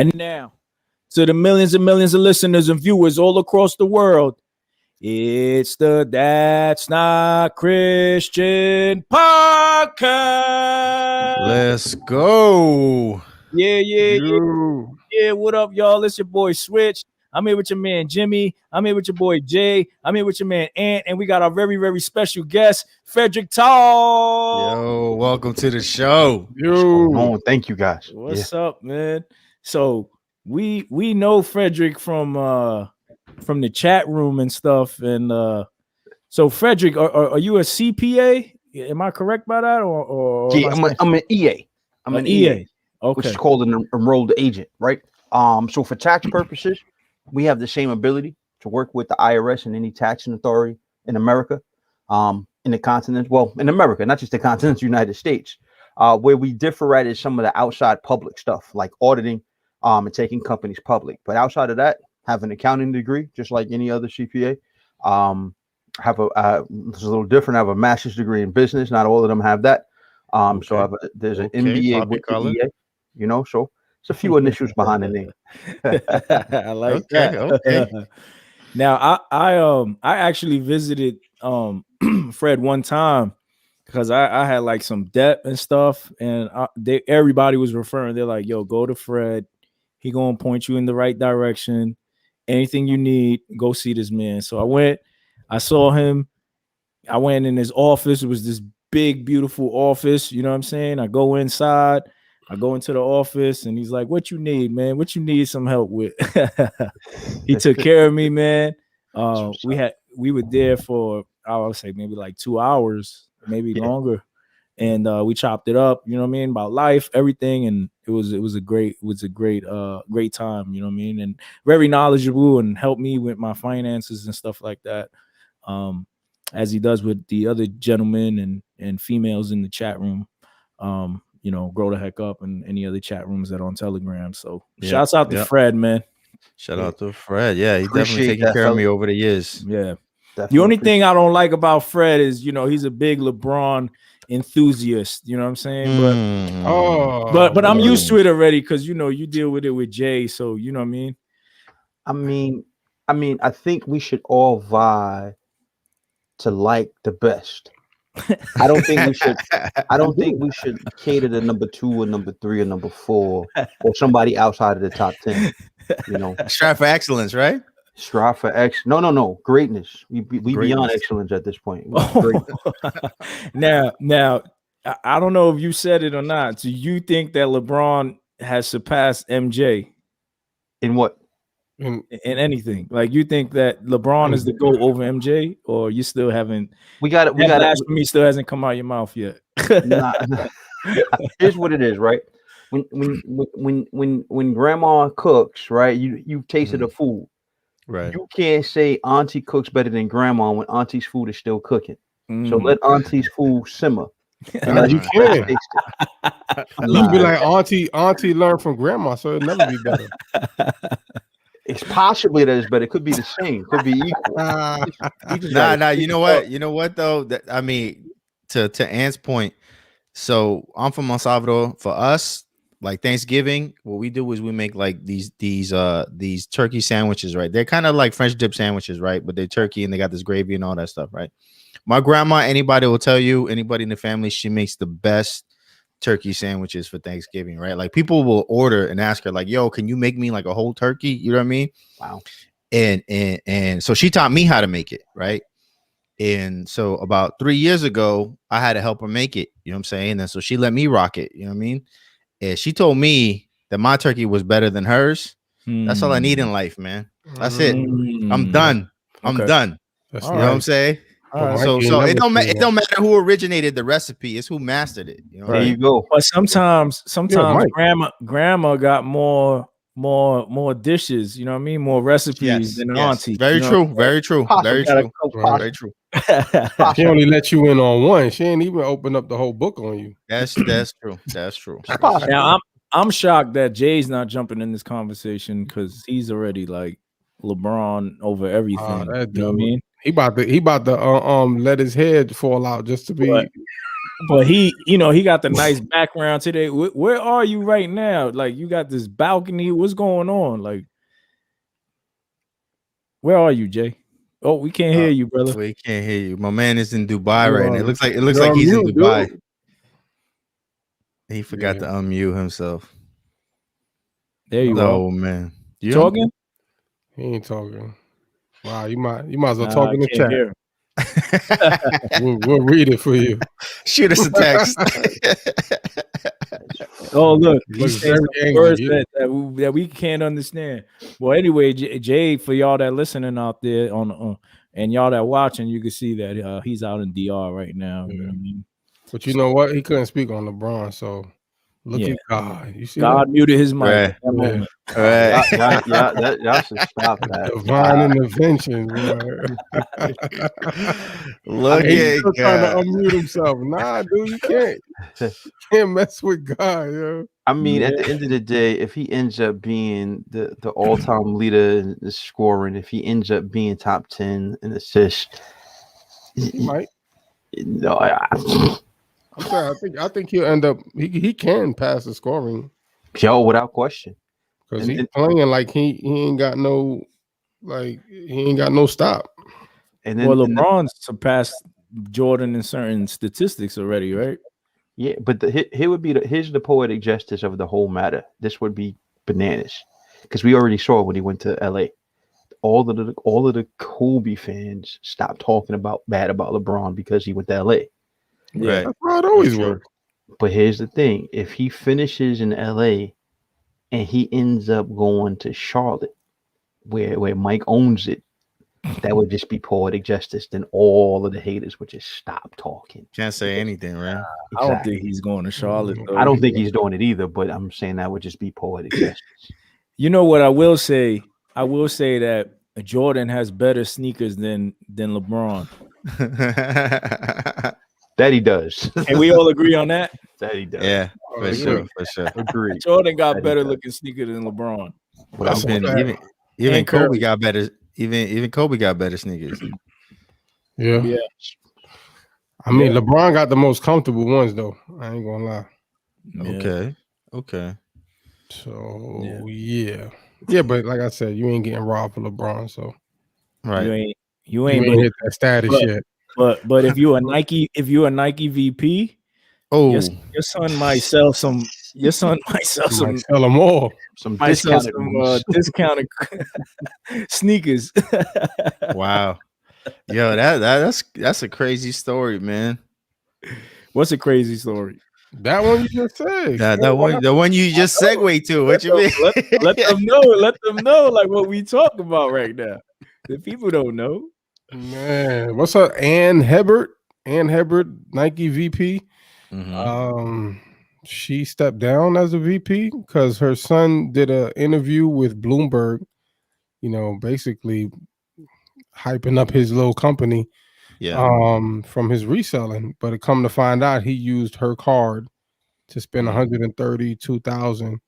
And now, to the millions and millions of listeners and viewers all across the world, it's the That's Not Christian podcast. Let's go. Yeah. What up, y'all? It's your boy Switch. I'm here with your man Jimmy. I'm here with your boy Jay. I'm here with your man Ant, and we got our very, very special guest, Frederick Towles. Yo, welcome to the show. Thank you, guys. What's up, man? So we know Frederick from the chat room and stuff, and so Frederick, are you a CPA? Am I correct by that? Or yeah, I'm an EA. I'm an EA. Okay. Which is called an enrolled agent, right? So for tax purposes, we have the same ability to work with the IRS and any taxing authority in America, in the continent. Well, in America, not just the continental United States. Where we differ at is some of the outside public stuff, like auditing, and taking companies public. But outside of that, have an accounting degree, just like any other CPA. Have it's a little different. I have a master's degree in business. Not all of them have that. So there's an MBA with the EA. You know, so it's a few initials behind the name. I like that. Okay. Now I actually visited Fred one time because I had like some debt and stuff, and everybody was referring. They're like, "Yo, go to Fred. He gonna point you in the right direction. Anything you need, go see this man." So I went. I saw him. I went in his office. It was this big, beautiful office. You know what I'm saying? I go inside. I go into the office, and he's like, "What you need, man? What you need some help with?" He took care of me, man. We were there for, I would say, maybe like 2 hours, maybe longer, and we chopped it up. You know what I mean, about life, everything, and it was a great time. You know what I mean, and very knowledgeable and helped me with my finances and stuff like that, as he does with the other gentlemen and females in the chat room. You know, grow the heck up and any other chat rooms that are on Telegram. So shouts out to Fred, man. Shout out to Fred. Yeah, he's definitely taken care of me over the years. Yeah. Definitely. The only thing I don't like about Fred is, you know, he's a big LeBron enthusiast. You know what I'm saying? But I'm used to it already because, you know, you deal with it with Jay. So, you know what I mean? I mean, I think we should all vie to like the best. I don't think we should cater to number 2 or number 3 or number 4 or somebody outside of the top 10. You know, strive for excellence, right? Strive for No, greatness. We beyond excellence at this point. Now, I don't know if you said it or not. Do you think that LeBron has surpassed MJ in what? In anything? Like, you think that LeBron is the GOAT over MJ, or you still haven't? We got it. Blasphemy still hasn't come out your mouth yet. Nah. Here's what it is, right? When grandma cooks, right? You tasted the food, right? You can't say auntie cooks better than grandma when auntie's food is still cooking. So let auntie's food simmer. You can. You be like auntie learned from grandma, so it'll never be better. It's possibly that it's better. It could be the same. Could be equal. Nah. You know what? You know what though? I mean, to Ant's point. So I'm from El Salvador. For us, like Thanksgiving, what we do is we make like these turkey sandwiches, right? They're kind of like French dip sandwiches, right? But they're turkey and they got this gravy and all that stuff, right? My grandma, anybody will tell you, anybody in the family, she makes the best turkey sandwiches for Thanksgiving, right? Like people will order and ask her, like, "Yo, can you make me like a whole turkey?" You know what I mean? Wow. And so she taught me how to make it, right? And so about 3 years ago, I had to help her make it. You know what I'm saying? And so she let me rock it. You know what I mean? And she told me that my turkey was better than hers. That's all I need in life, man. That's it. I'm done. I'm done. You know what I'm saying? So it don't matter who originated the recipe, it's who mastered it. You know, there you go. But sometimes grandma got more dishes, you know what I mean? More recipes than auntie. Very true. Very true. Very true. Very true. She only let you in on one. She ain't even open up the whole book on you. That's true. That's true. Now I'm shocked that Jay's not jumping in this conversation because he's already like LeBron over everything. You know what I mean? He about to let his head fall out just to be But he, he got the nice background today. Where are you right now? Like, you got this balcony. What's going on? Like, where are you, Jay? Oh, we can't hear you, brother. We can't hear you. My man is in Dubai right now. It looks like You're he's in mute, Dubai. dude. He forgot to unmute himself. There you are. Oh man, You talking? He ain't talking. Wow, you might as well talk in the chat. We'll read it for you. Shoot us a text. Oh, look, He's saying very words angry. that we can't understand. Well, anyway, Jay, for y'all that listening out there and y'all that watching, you can see that he's out in DR right now. Yeah. You know what I mean? But you know what? He couldn't speak on LeBron, so look at God. You see God that? muted his mic Right. at that moment. Right. Y'all should stop that. Divine intervention, boy. Look He's at still trying to God. unmute himself. Nah, dude, you can't. Can't mess with God, yo. I mean, at the end of the day, if he ends up being the all-time leader in the scoring, if he ends up being top 10 in assists, He might. no, I'm saying, I think he'll end up. He can pass the scoring yo, without question. because And- he's and- playing like he ain't got no stop. And then, Well, LeBron surpassed Jordan in certain statistics already, right? yeah, but here would be here's the poetic justice of the whole matter. This would be bananas because we already saw when he went to LA. All of the Kobe fans stopped talking bad about LeBron because he went to LA. Yeah. That's how it always works. But here's the thing: if he finishes in LA and he ends up going to Charlotte, where Mike owns it, that would just be poetic justice. Then all of the haters would just stop talking. Can't say anything, right? I don't think he's going to Charlotte, though. I don't think he's doing it either, but I'm saying that would just be poetic justice. You know what I will say? I will say that Jordan has better sneakers than LeBron. That he does. And we all agree on that? That he does. Yeah, Oh, for yeah. sure, for sure. Agreed. Jordan got That he better does. looking sneakers than LeBron. That's Even a fact. even And Kobe Curry. got better. Even Kobe got better sneakers. Yeah. Yeah. I mean, LeBron got the most comfortable ones, though. I ain't gonna lie. Yeah. Okay. So yeah, but like I said, you ain't getting robbed for LeBron, so Right. You you ain't ain't hit that status yet. but if you're a Nike VP, Oh, your son might sell some. Your son might sell You some. might sell them all. Some Might sell discounted some ones. discounted sneakers. wow. Yo, that's a crazy story, man. What's a crazy story? That one you just said. The one you just segue to. What you mean? Let them know. Let them know like what we talk about right now. The people don't know. Man, what's up, Ann Hebert? Ann Hebert, Nike VP. Mhm. She stepped down as a VP because her son did an interview with Bloomberg, basically hyping up his little company from his reselling. But it come to find out he used her card to spend $132,000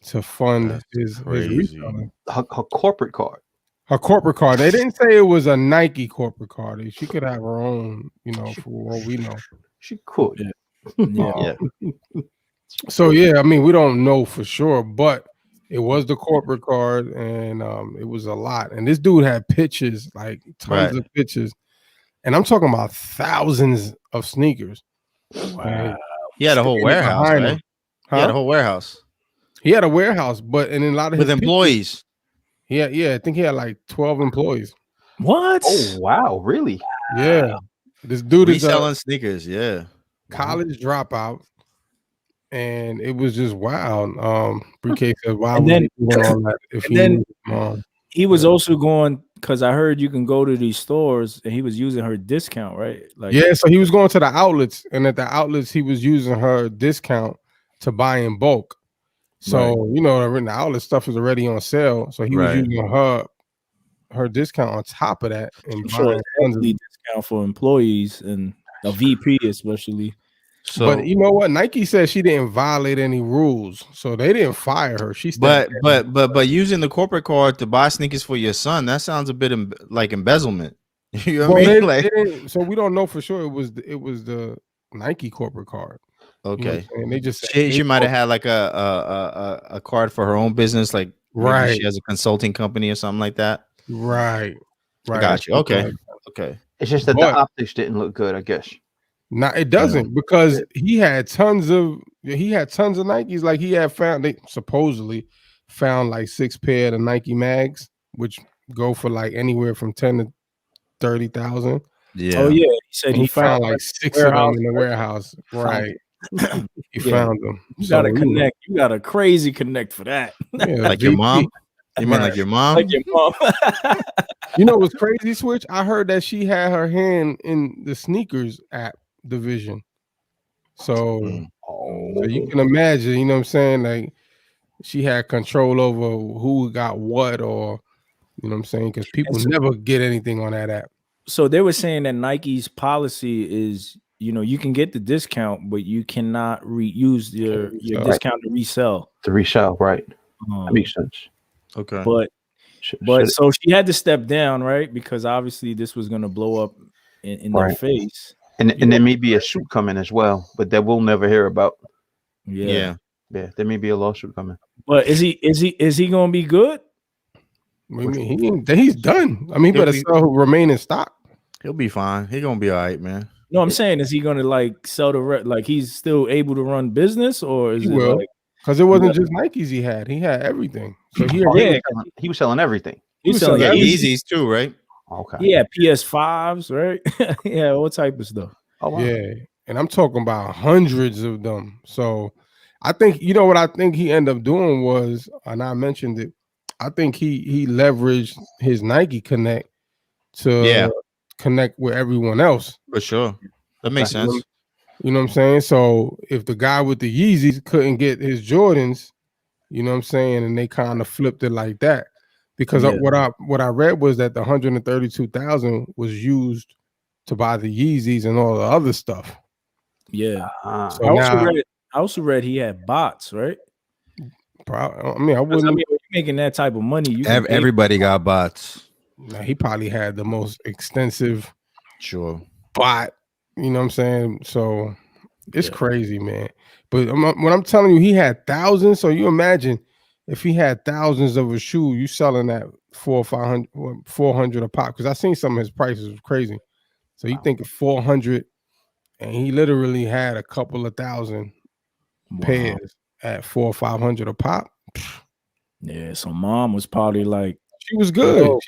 to fund his reselling. Her corporate card. Her corporate card. They didn't say it was a Nike corporate card. She could have her own, for what we know. She could. Yeah. So yeah, I mean, we don't know for sure, but it was the corporate card, and it was a lot. And this dude had pictures, like tons of pictures, and I'm talking about thousands of sneakers. Wow. He had a whole warehouse, right? Huh? He had a whole warehouse. He had a warehouse, but in a lot of with his employees. Pictures, yeah, I think he had like 12 employees. What? Oh wow, really? Yeah, this dude is reselling sneakers. Yeah, college dropout. And it was just wild. Pre-K said, "Why And would then- he doing all that if and he then- knew his mom?" He was also going because I heard you can go to these stores and he was using her discount, right? Like, Yeah, so he was going to the outlets, and at the outlets he was using her discount to buy in bulk. So the outlet stuff is already on sale, so he was using her discount on top of that and I'm sure buying it's tons of heavily discount for employees and a VP especially. So, but you know what? Nike said she didn't violate any rules, so they didn't fire her. She but using the corporate card to buy sneakers for your son, that sounds a bit like embezzlement. You know what I mean? They didn't, so we don't know for sure. It was the Nike corporate card. Okay. And they just she might have had like a card for her own business, like maybe she has a consulting company or something like that. Right. I got you. Okay. Okay. It's just that the optics didn't look good, I guess. No, it doesn't, because he had tons of Nikes. Like they supposedly found like 6 pair of Nike mags, which go for like anywhere from 10 to 30,000. Yeah. Oh yeah. He said he found like 6 of them in the warehouse. Right. He found them. You gotta connect. You got a crazy connect for that. Like your mom. You mean like your mom? Like your mom. You know what's crazy, Switch? I heard that she had her hand in the sneakers app division. So you can imagine, you know what I'm saying? Like she had control over who got what, or you know what I'm saying? Because people never get anything on that app. So they were saying that Nike's policy is, you can get the discount, but you cannot use your discount to resell. To resell, right? That makes sense. Okay. But so she had to step down, right? Because obviously this was going to blow up in their face. And there may be a suit coming as well, but that we'll never hear about. Yeah. There may be a lawsuit coming. But is he going to be good? I mean, he's done. I mean, he better sell remaining stock. He'll be fine. He's gonna be all right, man. No, I'm saying, is he gonna like sell like he's still able to run business, or is he it will? Like, because it wasn't just Nikes he had everything. So he was selling everything. He was selling Yeezys too, right? Okay. Yeah, PS5s, right? Yeah, what type of stuff? Oh, wow. Yeah, and I'm talking about hundreds of them. So I think what I think he ended up doing was, and I mentioned it, I think he leveraged his Nike Connect to connect with everyone else. For sure. That makes sense. You know what I'm saying? So if the guy with the Yeezys couldn't get his Jordans, you know what I'm saying, and they kind of flipped it like that. Because what I read was that the 132,000 was used to buy the Yeezys and all the other stuff. Yeah. So I also read he had bots, right? I mean, when you're making that type of money, everybody got bots. Now, he probably had the most extensive bot, you know what I'm saying? So it's crazy, man. But when I'm telling you, he had thousands. So you imagine if he had thousands of a shoe, you selling at 400 or 400 a pop. Because I seen some of his prices was crazy. So you think of 400, and he literally had a couple of thousand pairs at 400 or 500 a pop. Yeah. So mom was probably like, she was good.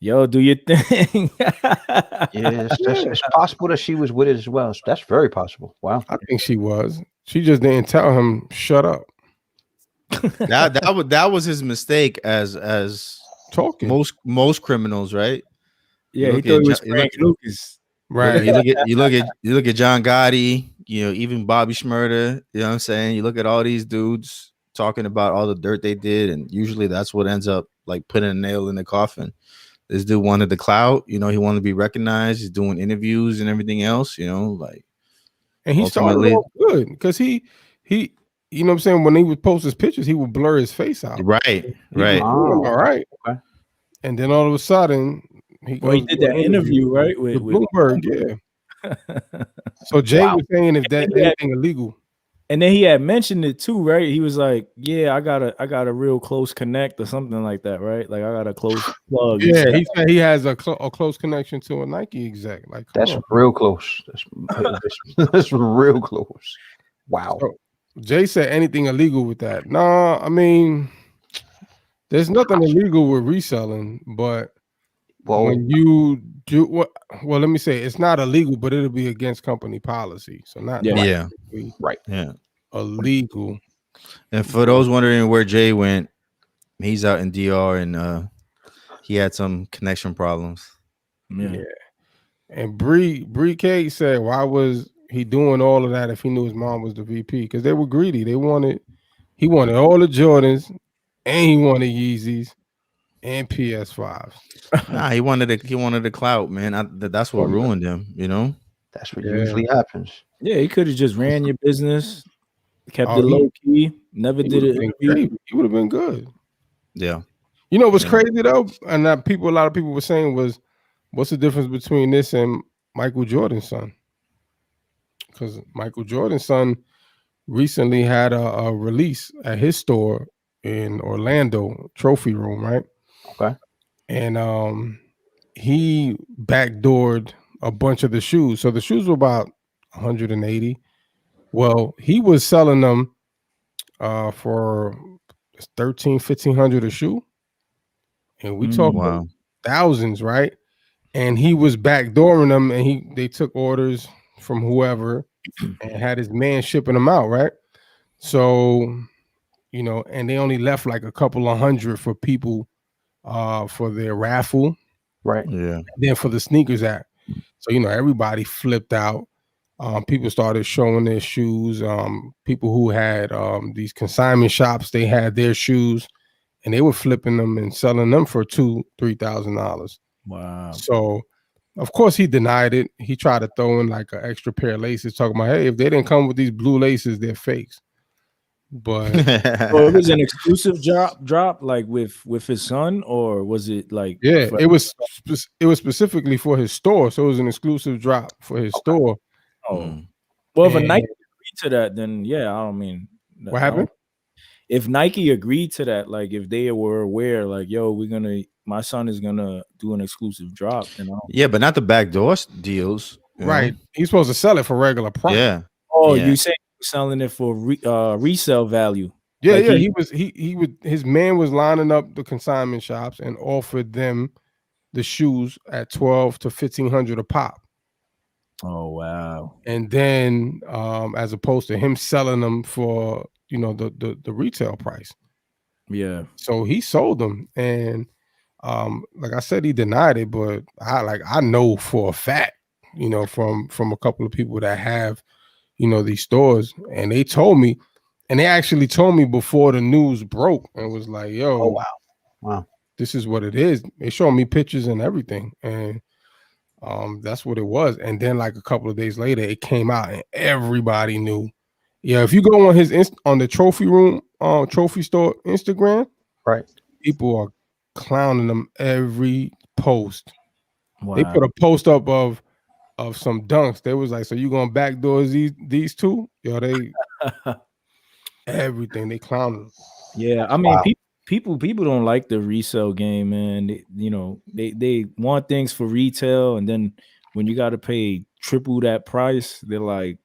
Yo, do your thing. It's possible that she was with it as well. So that's very possible. Wow. I think she was. She just didn't tell him, shut up. that was his mistake as talking. Most criminals, right? Yeah, he thought it was Frank Lucas. Right. You look at John Gotti, even Bobby Shmurda, you know what I'm saying? You look at all these dudes talking about all the dirt they did, and usually that's what ends up like putting a nail in the coffin. This dude wanted the clout, he wanted to be recognized. He's doing interviews and everything else, like. And he started off good because he, you know what I'm saying, when he would post his pictures, he would blur his face out. Right. All right. Okay. And then all of a sudden, he did that interview, right? With Bloomberg, yeah. So Jay was saying if that anything illegal. And then he had mentioned it too, right? He was like, "Yeah, I got a real close connect or something like that, right? Like I got a close plug." Yeah, he said he has a close connection to a Nike exec. Like that's real close. That's real close. Wow. So Jay said anything illegal with that? No, I mean, there's nothing illegal with reselling, but when you do what? Well, let me say it's not illegal, but it'll be against company policy. So not right. Yeah. Illegal. And for those wondering where Jay went, he's out in DR and he had some connection problems. Yeah. And Bree K said, why was he doing all of that if he knew his mom was the VP? Because they were greedy. He wanted all the Jordans, and he wanted Yeezys and PS5s. Nah, he wanted the clout, man. That's what ruined him, That's what usually happens. Yeah, he could have just ran your business, kept it low key, never did it. He would have been good. Yeah. You know what's crazy though, and that a lot of people were saying was, what's the difference between this and Michael Jordan's son? because Michael Jordan's son recently had a release at his store in Orlando, Trophy Room, right? Okay. And he backdoored a bunch of the shoes. So the shoes were about 180. Well, he was selling them for 1,500 a shoe. And we talking thousands, right? And he was backdooring them, and they took orders from whoever and had his man shipping them out, right? So, and they only left like a couple of hundred for people for their raffle. Right. Yeah. And then for the sneakers act. So, everybody flipped out. People started showing their shoes. People who had these consignment shops, they had their shoes, and they were flipping them and selling them for $2,000-$3,000. Wow. So, of course, he denied it. He tried to throw in like an extra pair of laces, talking about, hey, if they didn't come with these blue laces, they're fakes. But so it was an exclusive drop like with his son, or was it like? Yeah, it was specifically for his store, so it was an exclusive drop for his store. Oh, well, if a Nike agreed to that, then yeah, I don't mean what happened. If Nike agreed to that, like if they were aware, like, yo, my son is gonna do an exclusive drop, yeah, but not the backdoor deals, right? He's supposed to sell it for regular price. Yeah. Oh, yeah. You say selling it for resale value? Yeah, like his man was lining up the consignment shops and offered them the shoes at $1,200 to $1,500 a pop. Oh wow! And then, as opposed to him selling them for the retail price, yeah. So he sold them, and like I said, he denied it, but I know for a fact, from a couple of people that have, these stores, and they told me, and they actually told me before the news broke, and was like, "Yo, oh wow, this is what it is." They showed me pictures and everything, and that's what it was. And then like a couple of days later, it came out, and everybody knew. Yeah, if you go on on the Trophy Room, Trophy Store Instagram, right, people are clowning them every post. Wow. They put a post up of some dunks. They was like, "So you gonna backdoor these two?" Yo, they everything they clown them. Yeah, I mean, people don't like the resale game, man. They want things for retail, and then when you got to pay triple that price, they're like,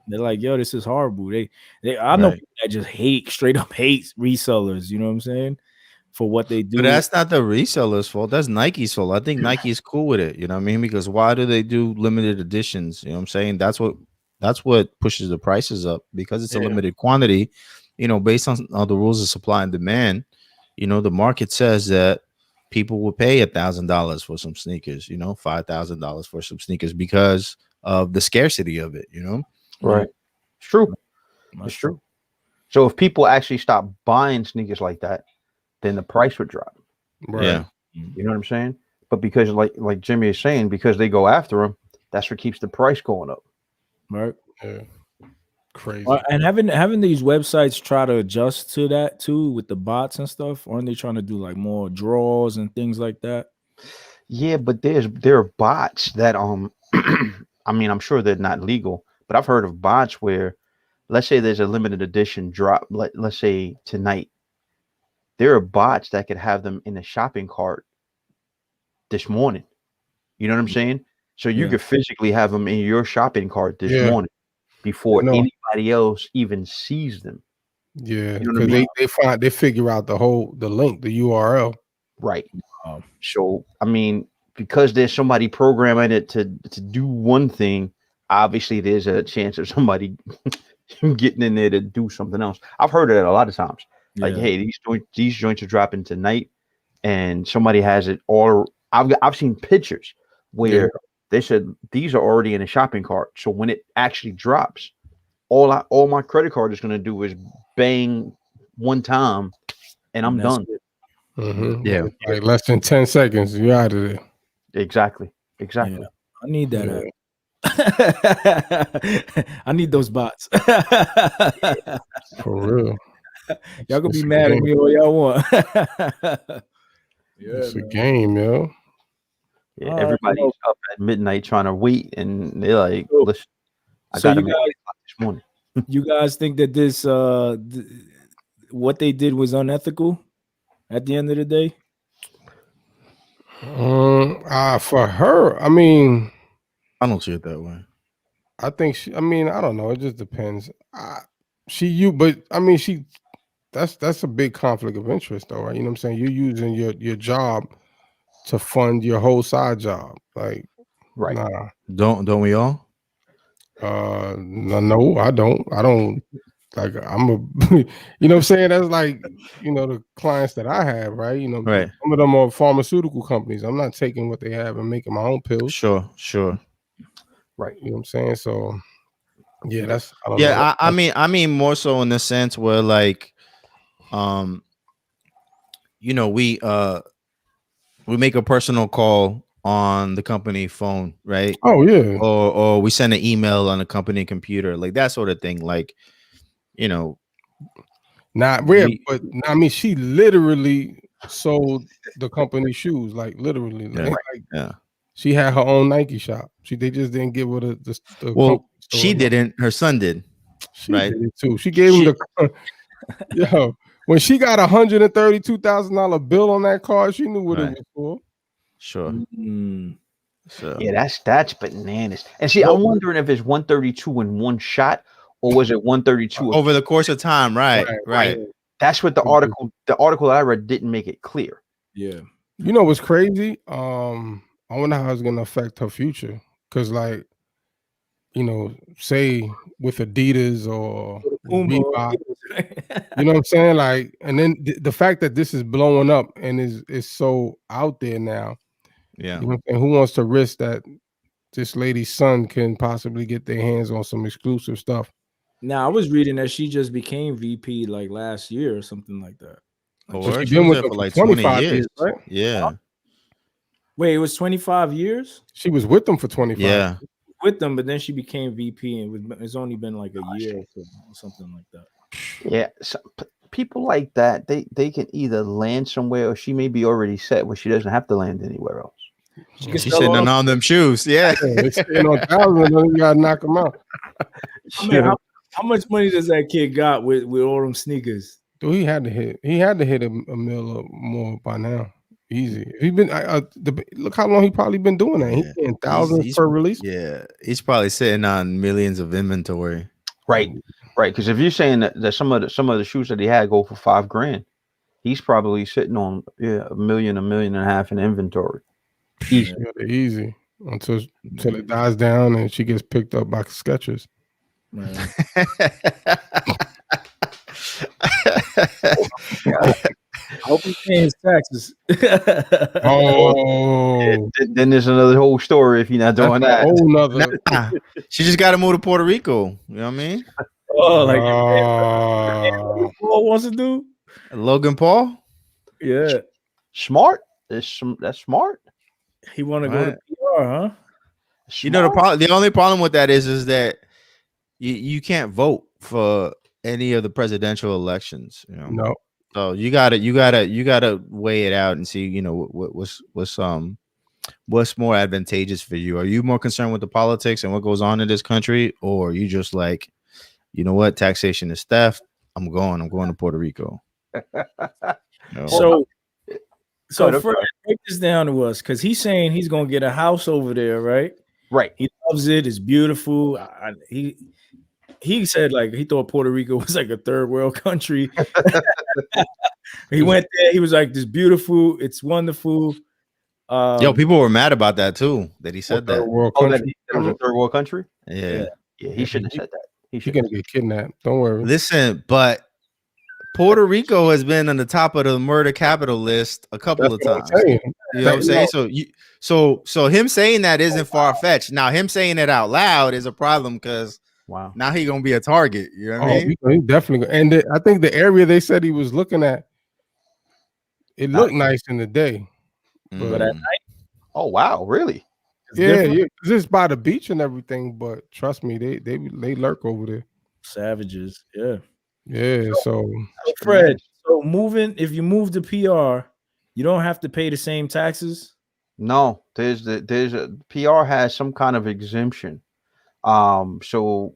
yo, this is horrible. I know people that just straight up hate resellers. You know what I'm saying? For what they do. But that's not the reseller's fault. That's Nike's fault. I think Nike is cool with it. You know what I mean? Because why do they do limited editions? You know what I'm saying? That's what pushes the prices up, because it's a limited quantity, based on the rules of supply and demand. The market says that people will pay $1,000 for some sneakers, $5,000 for some sneakers because of the scarcity of it, Right. It's true. It's true. So if people actually stop buying sneakers like that, then the price would drop. Right. Yeah. You know what I'm saying? But because like Jimmy is saying, because they go after them, that's what keeps the price going up. Right. Yeah. Crazy. And having these websites try to adjust to that too with the bots and stuff, aren't they trying to do like more draws and things like that? Yeah, but there are bots that I mean, I'm sure they're not legal, but I've heard of bots where, let's say there's a limited edition drop, let's say tonight. There are bots that could have them in a shopping cart this morning. You know what I'm saying? So you could physically have them in your shopping cart this morning before anybody else even sees them. Yeah, because they figure out the link, the URL. Right. So I mean, because there's somebody programming it to do one thing, obviously there's a chance of somebody getting in there to do something else. I've heard of that a lot of times. Like, hey, these joints are dropping tonight, and somebody has it all. I've seen pictures where they said these are already in a shopping cart. So when it actually drops, all my credit card is going to do is bang one time, and I'm done. Mm-hmm. Yeah, like less than 10 seconds, you're out of there. Exactly. Yeah. I need that. I need those bots. For real. Y'all gonna be mad at me all y'all want. It's a game, yo. Yeah, everybody's up at midnight trying to wait, and they're like, listen, I So got you him guys, this morning. you guys think that this what they did was unethical at the end of the day? For her, I mean, I don't see it that way. I think she. I mean, I don't know. It just depends. But I mean, that's a big conflict of interest, though, right? You know what I'm saying? You're using your job to fund your whole side job, like, Right? Nah. Don't we all? No, I don't. Like, I'm a, you know what I'm saying? That's like, the clients that I have, right? Right. Some of them are pharmaceutical companies. I'm not taking what they have and making my own pills. Sure. Right. You know what I'm saying? So, yeah, I don't know. Yeah, I mean more so in the sense where like, we make a personal call on the company phone, right? Oh yeah. Or we send an email on a company computer, like that sort of thing. Like, Not rare, but I mean, she literally sold the company shoes, like literally. Yeah. She had her own Nike shop. They just didn't give her the well, she didn't. Her son did. She did it too. She gave him the when she got $132,000 bill on that card, she knew what it was for. Sure. So yeah, that's bananas. And see, I'm wondering if it's 132 in one shot, or was it 132 over the course of time? Right. That's what the article that I read didn't make it clear. Yeah. You know what's crazy? I wonder how it's gonna affect her future. Cause like, say with Adidas or Reebok, you know what I'm saying? Like, and then the fact that this is blowing up and is so out there now. Yeah. You know what I'm saying? Who wants to risk that this lady's son can possibly get their hands on some exclusive stuff? Now, I was reading that she just became VP like last year or something like that. So she's been with them for like 25 years, right? Yeah. Wait, it was 25 years? She was with them for 25 years. With them, but then she became VP, and it's only been like a year or something like that. Yeah, so people like that, they can either land somewhere, or she may be already set where she doesn't have to land anywhere else. She's sitting on all them shoes. Yeah. They're sitting on thousands, and you gotta knock them out. I mean, how much money does that kid got with all them sneakers? Dude, he had to hit a mil or more by now. Easy. He been look how long he probably been doing that. He's getting thousands per release. Yeah, he's probably sitting on millions of inventory. Right. Because if you're saying that some of the shoes that he had go for $5,000, he's probably sitting on $1 million, $1.5 million in inventory. Easy until it dies down and she gets picked up by Skechers. Right. I hope he's paying his taxes. Then there's another whole story if you're not doing that. Whole nother. She just got to move to Puerto Rico. You know what I mean? Oh, like Paul wants to do Logan Paul. Yeah, smart. That's smart. He want to go to PR, huh? Smart. You know the only problem with that is that you can't vote for any of the presidential elections. You know? No. So you gotta weigh it out and see, what's more advantageous for you. Are you more concerned with the politics and what goes on in this country, or are you just like, you know what, taxation is theft? I'm going to Puerto Rico. So Fred, break this down to us, because he's saying he's gonna get a house over there, right? Right. He loves it. It's beautiful. He said like he thought Puerto Rico was like a third world country. He went there. He was like, "This beautiful. It's wonderful." People were mad about that too. That he said that. That was a third world country. Yeah. He shouldn't have said that. He's gonna get kidnapped. Don't worry. Listen, but Puerto Rico has been on the top of the murder capital list a couple of times. You know what I'm saying? So him saying that isn't far fetched. Now him saying it out loud is a problem because now he gonna be a target. You know what I mean? He definitely. And I think the area they said he was looking at, it looked nice in the day, but at night, oh wow, really? Yeah, because it's by the beach and everything. But trust me, they lurk over there. Savages, yeah. Yeah, so Fred, if you move to PR, you don't have to pay the same taxes. No, there's a PR has some kind of exemption So,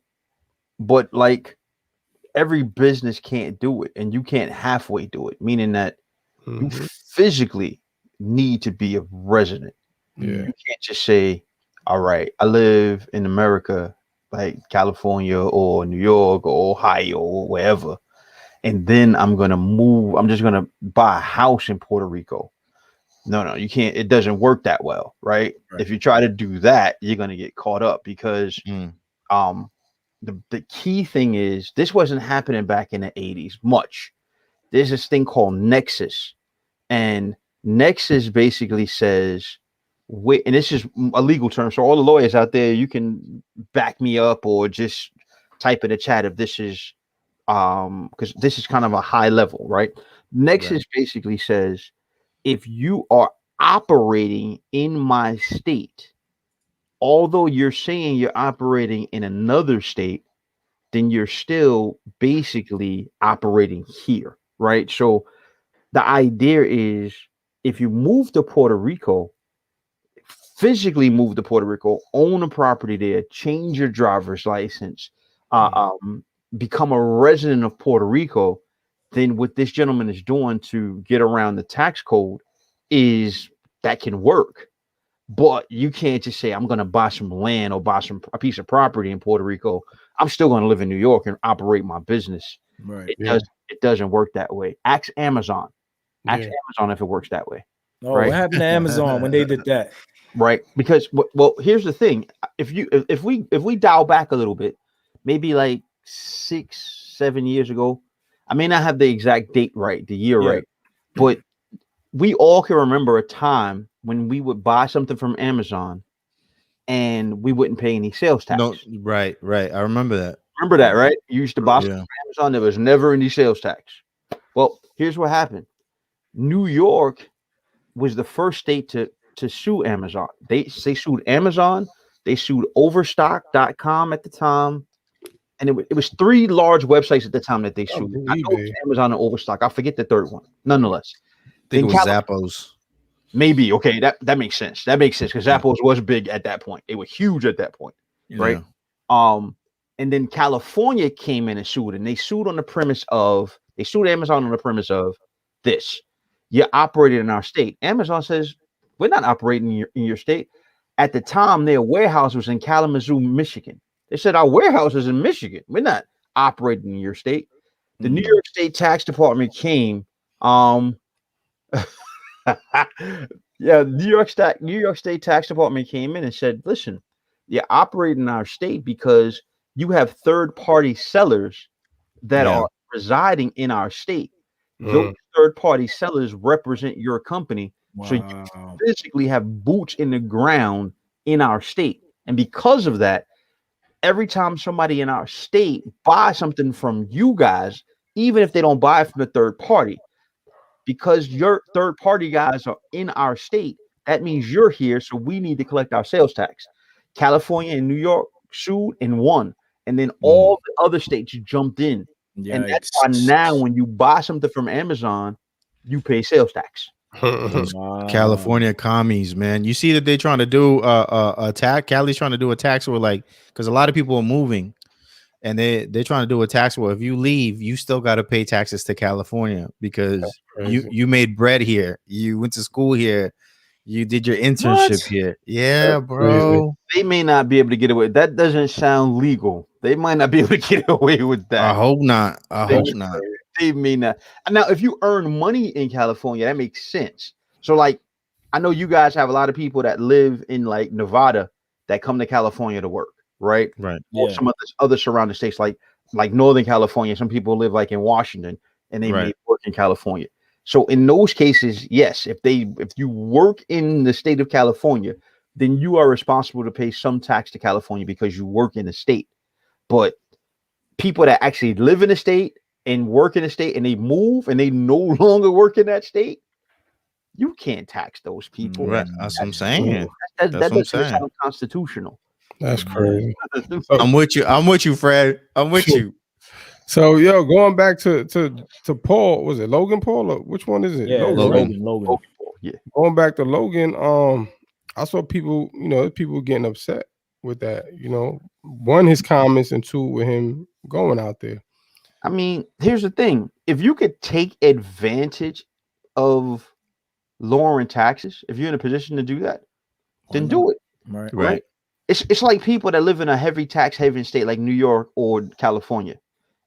but like every business can't do it, and you can't halfway do it, meaning that you physically need to be a resident. Yeah. You can't just say, all right, I live in America, like California or New York or Ohio or wherever, and then I'm gonna move. I'm just gonna buy a house in Puerto Rico. No, you can't. It doesn't work that well, right? If you try to do that, you're gonna get caught up because the key thing is this wasn't happening back in the 80s much. There's this thing called Nexus, and Nexus basically says, and this is a legal term, so all the lawyers out there, you can back me up or just type in the chat if this is because this is kind of a high level, right? Nexus basically says if you are operating in my state, although you're saying you're operating in another state, then you're still basically operating here, right? So the idea is if you move to Puerto Rico, physically move to Puerto Rico, own a property there, change your driver's license, become a resident of Puerto Rico, then what this gentleman is doing to get around the tax code is that can work. But you can't just say, I'm going to buy some land or buy a piece of property in Puerto Rico. I'm still going to live in New York and operate my business. Right. It doesn't work that way. Ask Amazon. Ask Amazon if it works that way. Oh, right? What happened to Amazon when they did that? Right. Because, well, here's the thing. If we dial back a little bit, maybe like 6-7 years ago, I may not have the exact date right, the year right, but we all can remember a time when we would buy something from Amazon and we wouldn't pay any sales tax. No, right. I remember that. Remember that, right? You used to buy something from Amazon, there was never any sales tax. Well, here's what happened. New York was the first state to sue Amazon. They sued Amazon, they sued Overstock.com at the time. And it was 3 large websites at the time that they sued. I know it was Amazon and Overstock. I forget the third one. Nonetheless. I think it was Zappos. Maybe. Okay, that makes sense. That makes sense because Zappos was big at that point. It was huge at that point, right? And then California came in and sued, and they sued on the premise of Amazon on the premise of this: you're operating in our state. Amazon says we're not operating in your state. At the time, their warehouse was in Kalamazoo, Michigan. They said our warehouse is in Michigan. We're not operating in your state. The New York State Tax Department came. New York State Tax Department came in and said, listen, you're operating in our state because you have third-party sellers that are residing in our state. Those third-party sellers represent your company. So you physically have boots in the ground in our state. And because of that, every time somebody in our state buys something from you guys, even if they don't buy it from a third party, because your third party guys are in our state, that means you're here. So we need to collect our sales tax. California and New York sued and won. And then all the other states jumped in. Yikes. And that's why now when you buy something from Amazon, you pay sales tax. California commies, man. You see that they're trying to do a tax. Cali's trying to do a tax where, like, because a lot of people are moving and they're trying to do a tax where if you leave, you still got to pay taxes to California because you made bread here, you went to school here, you did your internship here. Yeah, bro. They may not be able to get away. That doesn't sound legal. They might not be able to get away with that. I hope not. They may not. Now, if you earn money in California, that makes sense. So, like, I know you guys have a lot of people that live in like Nevada that come to California to work, right? Right. Or some of the other surrounding states, like Northern California. Some people live like in Washington and they may work in California. So in those cases, yes, if you work in the state of California, then you are responsible to pay some tax to California because you work in the state. But people that actually live in the state and work in the state and they move and they no longer work in that state, you can't tax those people. Right. That's what I'm saying. That doesn't sound constitutional. That's crazy. I'm with you, Fred. I'm with you. So, going back to Paul, was it Logan Paul or which one is it? Yeah, Logan. Yeah. Going back to Logan, I saw people, people getting upset. with that. One, his comments, and two, with him going out there. I mean, here's the thing: if you could take advantage of lowering taxes, if you're in a position to do that, then do it. Right. It's like people that live in a heavy tax haven state like New York or California,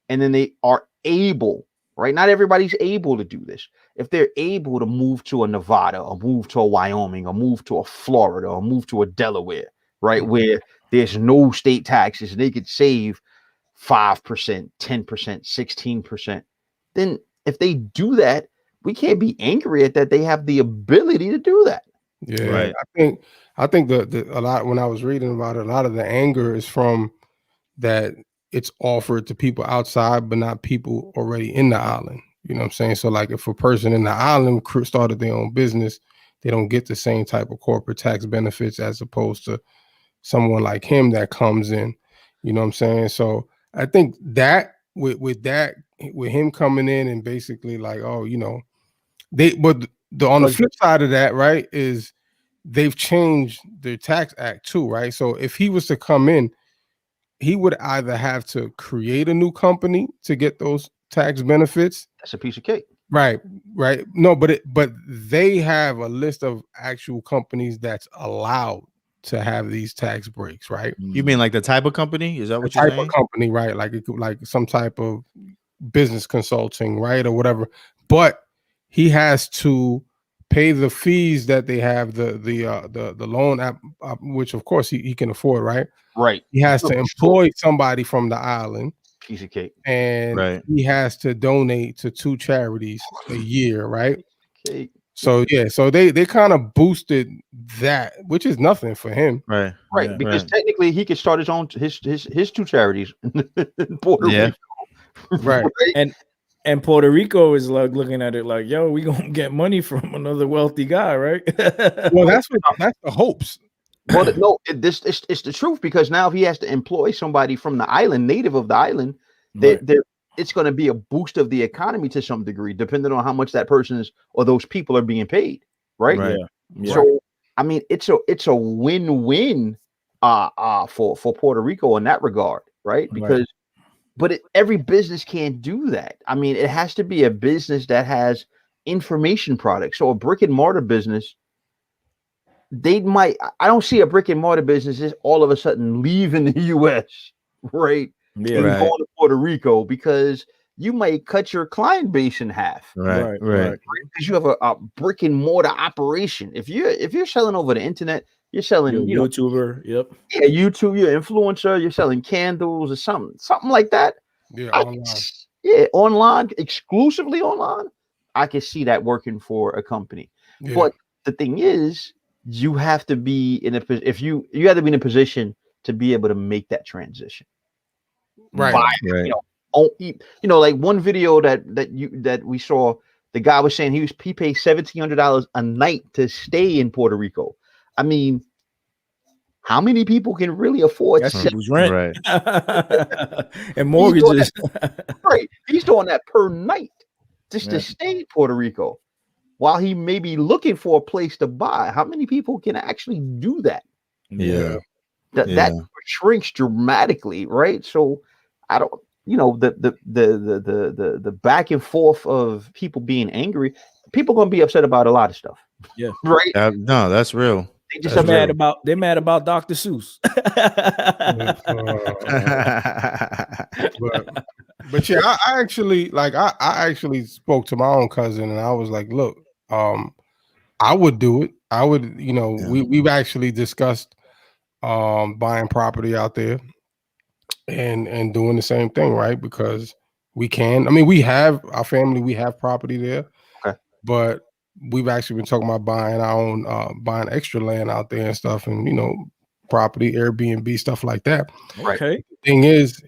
and then they are able, right? Not everybody's able to do this. If they're able to move to a Nevada or move to a Wyoming or move to a Florida or move to a Delaware, right, where there's no state taxes and they could save 5%, 10%, 16%, then if they do that, we can't be angry at that. They have the ability to do that. Yeah, right. I think a lot, when I was reading about it, a lot of the anger is from that it's offered to people outside, but not people already in the island. You know what I'm saying? So like if a person in the island started their own business, they don't get the same type of corporate tax benefits as opposed to someone like him that comes in. You know what I'm saying? So I think that with him coming in and basically like, oh, on the flip side of that, right, is they've changed their tax act too, right? So if he was to come in, he would either have to create a new company to get those tax benefits. That's a piece of cake. Right. No, but they have a list of actual companies that's allowed to have these tax breaks, right? You mean like the type of company? Is that what you're saying? Type of company, right? Like some type of business consulting, right, or whatever. But he has to pay the fees that they have, the loan app, which of course he can afford, right? Right. He has to employ somebody from the island. Piece of cake. And he has to donate to 2 charities a year, right? Cake. So yeah, so they kind of boosted that, which is nothing for him. Right. Because technically he could start his 2 charities in Puerto Rico. Right. And Puerto Rico is like looking at it like, yo, we gonna get money from another wealthy guy, right? Well, that's the hopes. Well, no, it's the truth, because now if he has to employ somebody from the island, native of the island, it's going to be a boost of the economy to some degree, depending on how much that person is or those people are being paid, right? Yeah. So, I mean, it's a win-win for Puerto Rico in that regard, right? Because, but every business can't do that. I mean, it has to be a business that has information products. So a brick and mortar business, I don't see a brick and mortar business just all of a sudden leaving the US, right? And going to Puerto Rico, because you might cut your client base in half. Right. Because you have a brick and mortar operation. If you're selling over the internet, you're selling YouTuber, YouTube, you're influencer, you're selling candles or something like that. Yeah, online. Online, exclusively online. I can see that working for a company. Yeah. But the thing is, you have to be in you have to be in a position to be able to make that transition. Right. Like one video that we saw, the guy was saying he paid $1,700 a night to stay in Puerto Rico. I mean, how many people can really afford rent? And mortgages? He's doing that per night just to stay in Puerto Rico, while he may be looking for a place to buy. How many people can actually do that? Yeah. That shrinks dramatically, right? So I don't, the back and forth of people being angry, people are gonna be upset about a lot of stuff. Yeah. Right. No, that's real. They just mad about Dr. Seuss. But yeah, I actually spoke to my own cousin and I was like, look, I would do it. I would, we've actually discussed buying property out there and doing the same thing, right? Because we can. I mean, we have property there, but we've actually been talking about buying our own, buying extra land out there and stuff, and property, Airbnb, stuff like that. Okay. The thing is,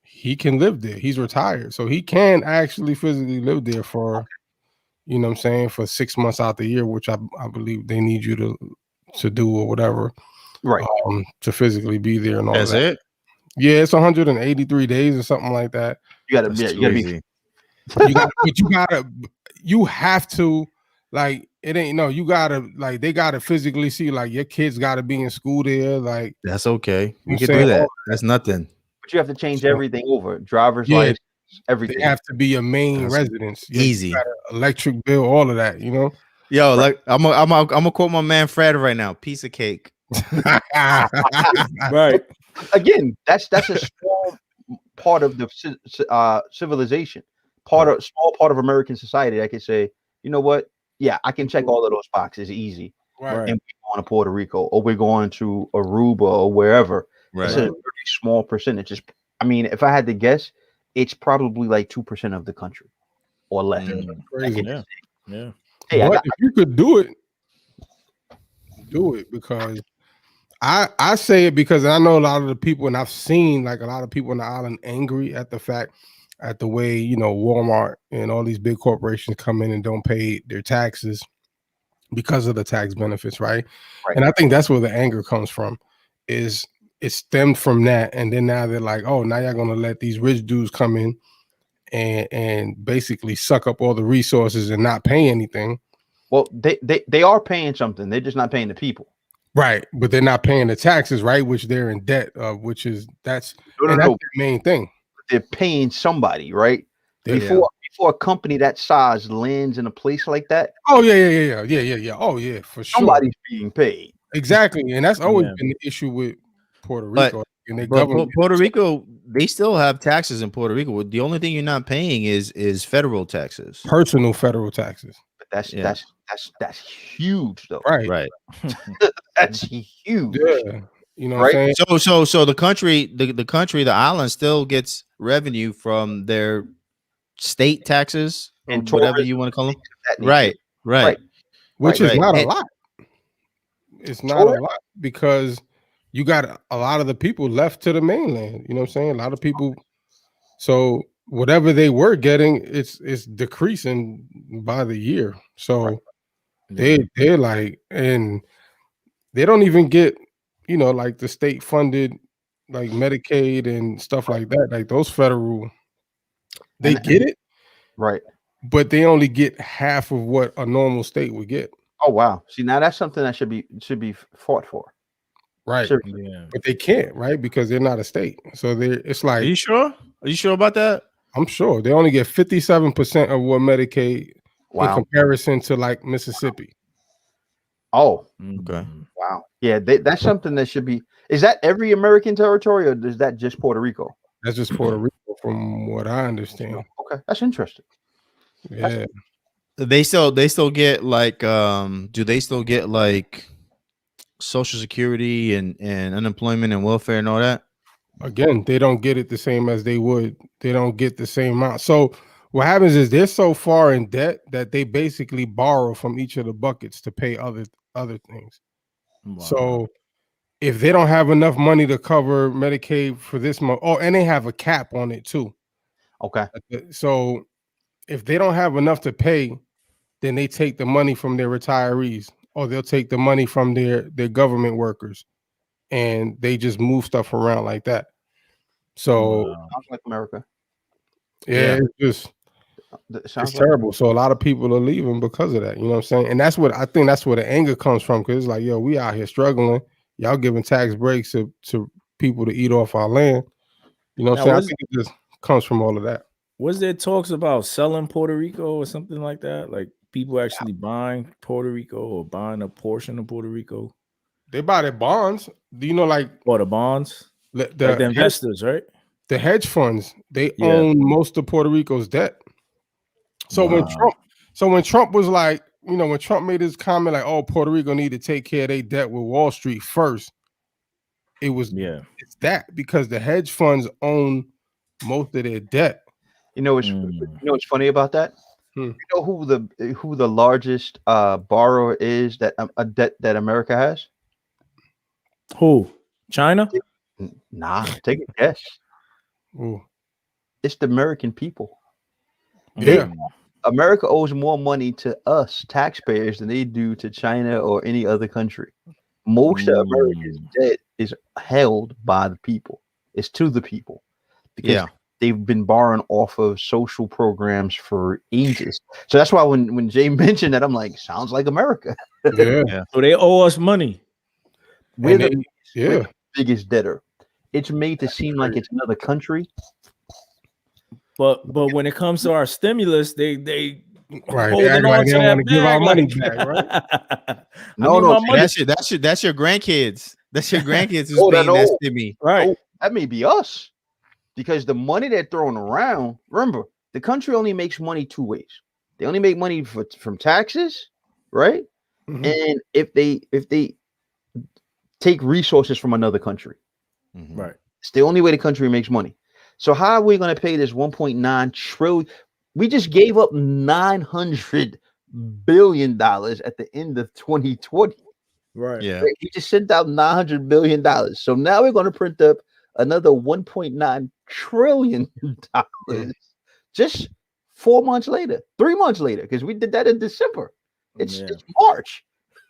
he can live there. He's retired, so he can actually physically live there for, for 6 months out the year, which I believe they need you to do or whatever, right? To physically be there and all that. That's it. Yeah, it's 183 days or something like that. You have to Like it ain't no. You gotta like they gotta physically see like your kids gotta be in school there. Like that's okay. We I'm can saying do that. That's nothing. But you have to change So- everything over. Driver's Yeah, license, they everything. have to be your main That's residence. Yeah, you easy. gotta electric bill, all of that. You know. Yo, like I'm gonna quote my man Fred right now. Piece of cake. Right. Again, that's a small part of the civilization, small part of American society. I could say, you know what? Yeah, I can check all of those boxes easy. Right. Right. And we're going to Puerto Rico, or we're going to Aruba, or wherever. Right. It's a very small percentage. I mean, if I had to guess, it's probably like 2% of the country or less. Crazy. Yeah. Yeah. Hey, But if you could do it because I say it because I know a lot of the people, and I've seen like a lot of people in the island angry at the fact at the way Walmart and all these big corporations come in and don't pay their taxes because of the tax benefits, right? And I think that's where the anger comes from. Is it stemmed from that, and then now they're like, oh, now you're gonna let these rich dudes come in and basically suck up all the resources and not pay anything. Well, they are paying something. They're just not paying the people. Right, but they're not paying the taxes, right? Which they're in debt of, that's the main thing. They're paying somebody, right? Before a company that size lands in a place like that. Oh yeah. Oh yeah, for sure. Somebody's being paid. Exactly, and that's always been the issue with Puerto Rico. And their government. Puerto Rico, they still have taxes in Puerto Rico. The only thing you're not paying is federal taxes, personal federal taxes. But that's huge though. Right. That's huge. Yeah. You know right? what I'm So saying? the country, the island still gets revenue from their state taxes and whatever you want to call them. Right. Which is not a lot. It's not a lot because you got a lot of the people left to the mainland. You know what I'm saying? A lot of people. So whatever they were getting, it's decreasing by the year. So they're like, and they don't even get, like the state funded, like Medicaid and stuff like that. Like those federal, they get it, right? But they only get half of what a normal state would get. Oh wow! See, now that's something that should be fought for. Right. Yeah. But they can't, right? Because they're not a state. So it's like, Are you sure? Are you sure about that? I'm sure. They only get 57% of what Medicaid in comparison to like Mississippi. Oh, okay. Wow. Yeah, that's something that should be. Is that every American territory, or is that just Puerto Rico? That's just Puerto Rico, from what I understand. Okay, that's interesting. Yeah. They still get like do they still get like Social Security and unemployment and welfare and all that? Again, they don't get it the same as they would. They don't get the same amount. So what happens is they're so far in debt that they basically borrow from each of the buckets to pay other things. Wow. So if they don't have enough money to cover Medicaid for this month, and they have a cap on it too. Okay. So if they don't have enough to pay, then they take the money from their retirees, or they'll take the money from their government workers, and they just move stuff around like that. So sounds like America. Yeah. It's terrible. So a lot of people are leaving because of that. You know what I'm saying? And that's what I think. That's where the anger comes from. Because it's like, yo, we out here struggling. Y'all giving tax breaks to people to eat off our land. You know what I'm saying? I think it just comes from all of that. Was there talks about selling Puerto Rico or something like that? Like people actually buying Puerto Rico or buying a portion of Puerto Rico? They buy their bonds. Do you know, like, or the bonds? The investors, right? The hedge funds, they own most of Puerto Rico's debt. So when Trump was like, when Trump made his comment like, oh, Puerto Rico need to take care of their debt with Wall Street first, it's that because the hedge funds own most of their debt. You know what's funny about that? You know who the largest borrower is that a debt that America has? Who? China? Nah, take a guess. Ooh. It's the American people. Yeah. America owes more money to us taxpayers than they do to China or any other country. Most of America's debt is held by the people. It's to the people. Because they've been borrowing off of social programs for ages. So that's why when Jay mentioned that, I'm like, sounds like America. Yeah. So they owe us money. We're And the biggest debtor. It's made to seem like it's another country. But when it comes to our stimulus, they right. holding on to they that want to give our bag, money like, back, right? No, that's your grandkids. That's your grandkids who's paying that stimmy. Right. Oh, that may be us. Because the money they're throwing around, remember, the country only makes money two ways. They only make money from taxes, right? Mhm. And if they take resources from another country. Right. It's the only way the country makes money. So how are we going to pay this 1.9 trillion? We just gave up $900 billion at the end of 2020. Right. Yeah. He just sent out $900 billion. So now we're going to print up another $1.9 trillion just 4 months later, 3 months later, because we did that in December. It's March,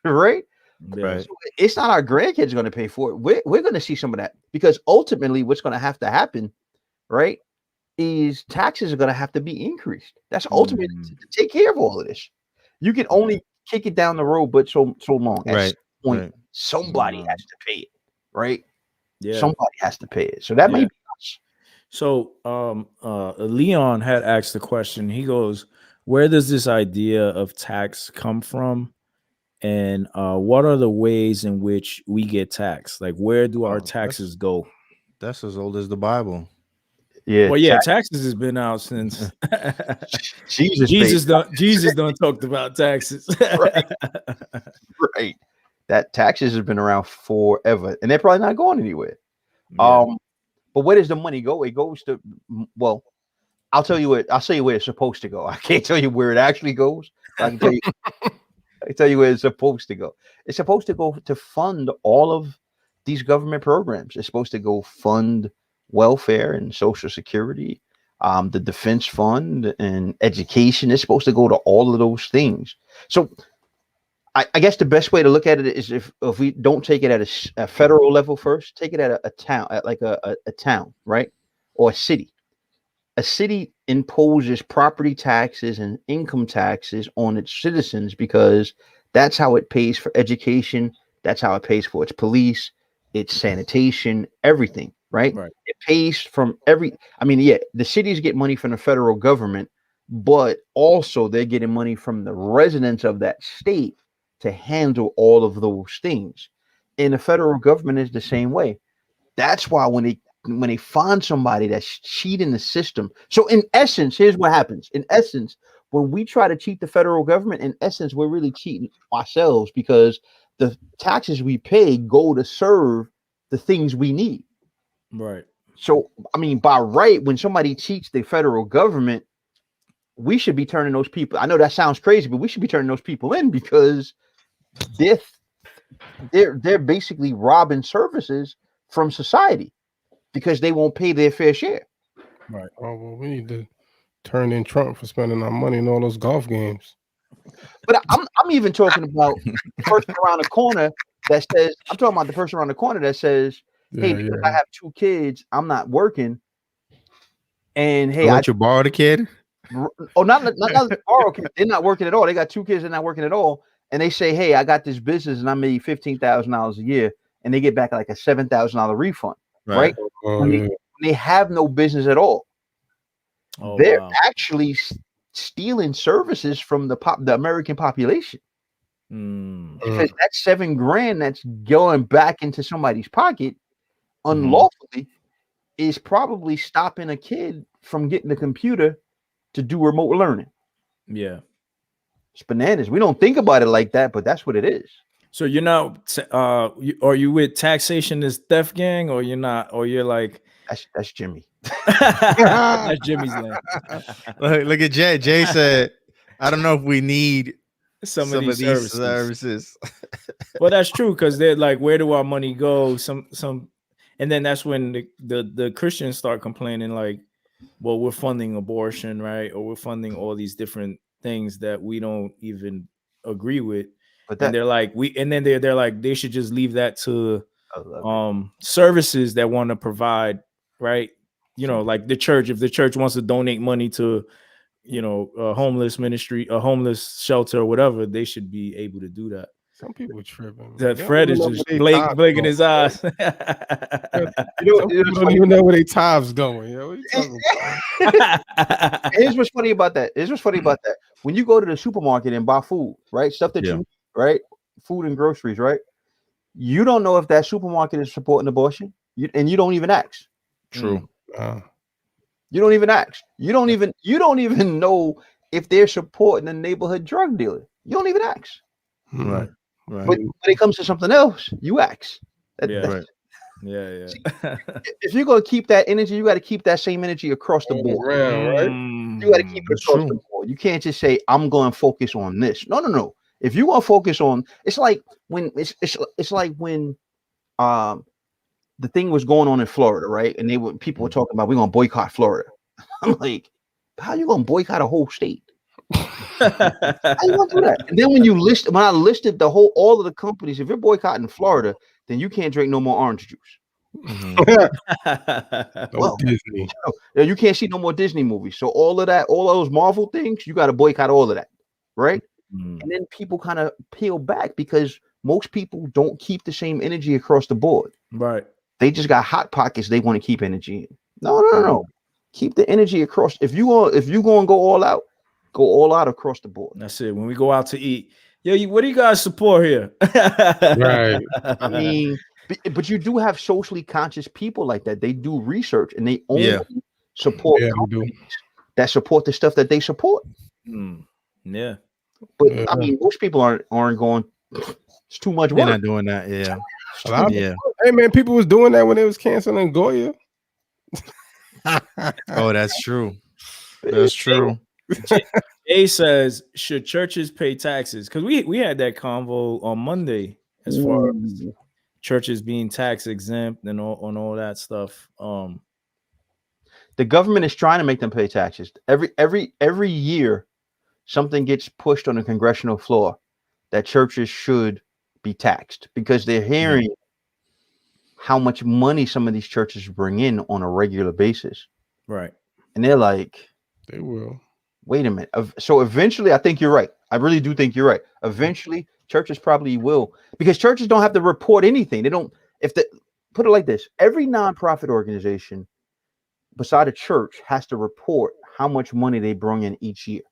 right? Right. So it's not our grandkids going to pay for it. We're going to see some of that, because ultimately what's going to have to happen, right, is taxes are going to have to be increased. That's ultimately to take care of all of this. You can only kick it down the road, but so long. At some point, somebody has to pay it, right? Yeah. Somebody has to pay it. So that may be us. So Leon had asked the question. He goes, where does this idea of tax come from? And what are the ways in which we get taxed? Like, where do our taxes go? That's as old as the Bible. Yeah. Well, yeah, taxes has been out since Jesus done talked about taxes. Right. That taxes has been around forever, and they're probably not going anywhere. Yeah. But where does the money go? It goes to, well, I'll tell you where it's supposed to go. I can't tell you where it actually goes. But I can tell you where it's supposed to go. It's supposed to go to fund all of these government programs. It's supposed to go fund welfare and Social Security, the defense fund and education. It's supposed to go to all of those things. So I guess the best way to look at it is if we don't take it at a federal level first, take it at a town, at like a town, right? Or a city. A city imposes property taxes and income taxes on its citizens because that's how it pays for education. That's how it pays for its police, its sanitation, everything, right? It pays from the cities get money from the federal government, but also they're getting money from the residents of that state to handle all of those things. And the federal government is the same way. That's why when they find somebody that's cheating the system. So in essence, here's what happens. In essence, when we try to cheat the federal government, in essence, we're really cheating ourselves, because the taxes we pay go to serve the things we need. Right. So, I mean, by right, when somebody cheats the federal government, we should be turning those people. I know that sounds crazy, but we should be turning those people in, because they're basically robbing services from society because they won't pay their fair share. Right. Oh, well, we need to turn in Trump for spending our money in all those golf games. But I'm even talking about the person around the corner that says, I'm talking about the person around the corner that says, hey, because I have 2 kids, I'm not working. And hey, I let you borrow the kid. Oh, not borrow kids. They're not working at all. They got 2 kids, they're not working at all. And they say, hey, I got this business and I made $15,000 a year, and they get back like a $7,000 refund, right? When they have no business at all. They're actually stealing services from the American population. Because that $7,000 that's going back into somebody's pocket unlawfully is probably stopping a kid from getting a computer to do remote learning. Yeah. It's bananas. We don't think about it like that, but that's what it is. So you're not are you with taxation is theft gang, or you're not, or you're like that's Jimmy. That's Jimmy's name. Look at Jay. Jay said, I don't know if we need some of these services. Well, that's true, because they're like, where do our money go? Some and then that's when the Christians start complaining, like, well, we're funding abortion, right? Or we're funding all these different things that we don't even agree with. But and they're like, they're like, they should just leave that to services that want to provide, right, you know, like the church, if the church wants to donate money to, you know, a homeless ministry, a homeless shelter or whatever, they should be able to do that. Some people are tripping. That Fred is just blinking his eyes. Some people don't even know where their tithes going. You know, what are you talking about? Here's what's funny about that. When you go to the supermarket and buy food, right? Stuff that you, right? Food and groceries, right? You don't know if that supermarket is supporting abortion, and you don't even ask. True. You don't even ask. You don't even know if they're supporting a neighborhood drug dealer. You don't even ask. Right. But when it comes to something else, you ask. Yeah. If you're gonna keep that energy, you got to keep that same energy across the board. Right? You got to keep it across the board. You can't just say, I'm going to focus on this. No. If you want to focus on, it's like when the thing was going on in Florida, right? And people were talking about, we're going to boycott Florida. I'm like, how you going to boycott a whole state? How you going to do that? And then when I listed all of the companies, if you're boycotting Florida, then you can't drink no more orange juice. Disney. You can't see no more Disney movies. So all of those Marvel things, you got to boycott all of that, right? And then people kind of peel back because most people don't keep the same energy across the board. Right. They just got hot pockets they want to keep energy in. No. Keep the energy across. If you going to go all out across the board. That's it. When we go out to eat, what do you guys support here? Right. I mean, but you do have socially conscious people like that. They do research and they only support companies that support the stuff that they support. Yeah. But I mean, most people aren't going. It's too much work. They're not doing that. Yeah. Hey man, people was doing that when they was canceling Goya. Oh, that's true. That's true. Jay says, should churches pay taxes? Because we had that convo on Monday as far as churches being tax exempt and all that stuff. The government is trying to make them pay taxes. Every year, something gets pushed on the congressional floor that churches should be taxed because they're hearing how much money some of these churches bring in on a regular basis. Right. And they're like, they will. Wait a minute. So eventually, I think you're right. I really do think you're right. Eventually, churches probably will, because churches don't have to report anything. They don't. Put it like this: every nonprofit organization, beside a church, has to report how much money they bring in each year.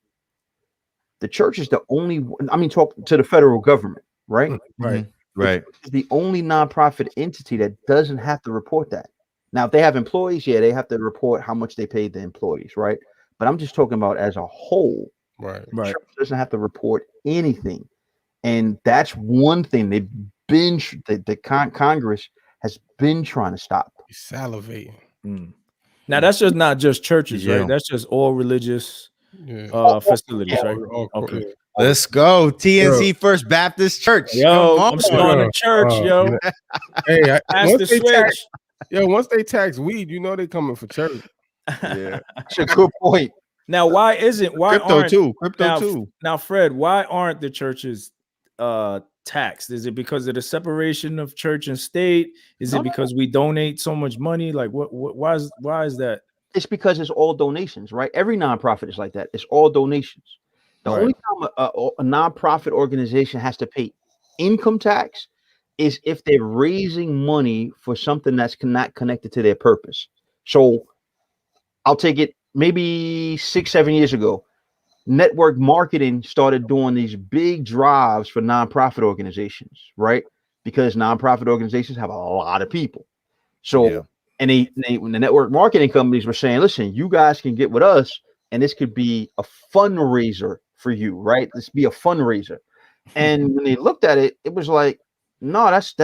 The church is the only. Talk to the federal government, right? Right. Right. It's the only nonprofit entity that doesn't have to report that. Now, if they have employees, they have to report how much they paid the employees, right? But I'm just talking about as a whole. Right. Church doesn't have to report anything. And that's one thing Congress has been trying to stop. Salivating. Now, that's just not just churches, right? That's just all religious facilities, right? Okay. Let's go. TNC First Baptist Church. I'm starting a church, yo. Hey, once they tax weed, you know they're coming for church. Yeah. That's a good point. Now, crypto too? Now, Fred, why aren't the churches taxed? Is it because of the separation of church and state? Is it because we donate so much money? Like, why is that? It's because it's all donations, right? Every nonprofit is like that. It's all donations. The only time a nonprofit organization has to pay income tax is if they're raising money for something that's not connected to their purpose. So I'll take it maybe 6-7 years ago. Network marketing started doing these big drives for nonprofit organizations, right? Because nonprofit organizations have a lot of people. So, and when the network marketing companies were saying, listen, you guys can get with us and this could be a fundraiser for you, right? This be a fundraiser. And when they looked at it, it was like, no, that's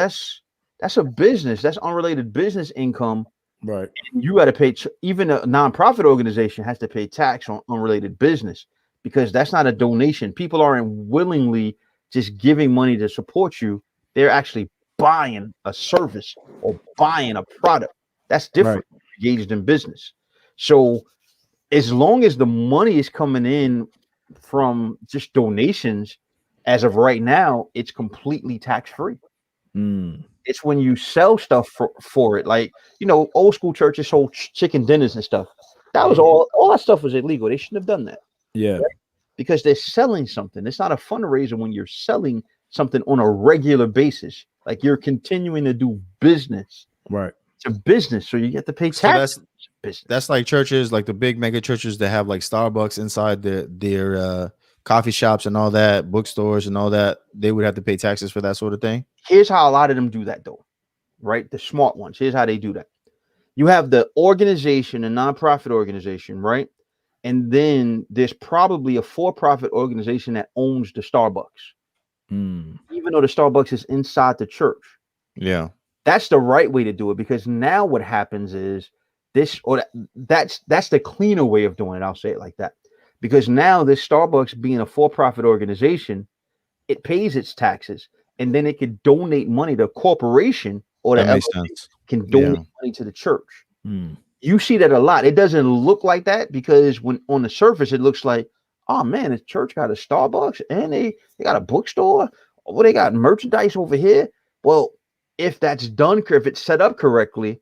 a business. That's unrelated business income. Right. And you got to pay, even a nonprofit organization has to pay tax on unrelated business, because that's not a donation. People aren't willingly just giving money to support you. They're actually buying a service or buying a product. That's different. Engaged in business. So as long as the money is coming in from just donations, as of right now, it's completely tax-free. It's when you sell stuff for it. Like, old school churches sold chicken dinners and stuff. That was all that stuff was illegal. They shouldn't have done that. Yeah. Right? Because they're selling something. It's not a fundraiser when you're selling something on a regular basis. Like, you're continuing to do business. Right. It's a business, so you get to pay tax. That's like churches, like the big mega churches that have like Starbucks inside their coffee shops and all that, bookstores and all that. They would have to pay taxes for that sort of thing. Here's how a lot of them do that, though. Right? The smart ones. Here's how they do that. You have the organization, a nonprofit organization, right? And then there's probably a for-profit organization that owns the Starbucks. Even though the Starbucks is inside the church. Yeah. That's the right way to do it, because now what happens is that's the cleaner way of doing it. I'll say it like that. Because now this Starbucks, being a for-profit organization, it pays its taxes, and then it can donate money to a corporation, or the LLC can donate money to the church. You see that a lot. It doesn't look like that, because when on the surface it looks like, oh man, the church got a Starbucks and they got a bookstore. Oh, they got merchandise over here. Well, if that's done, if it's set up correctly,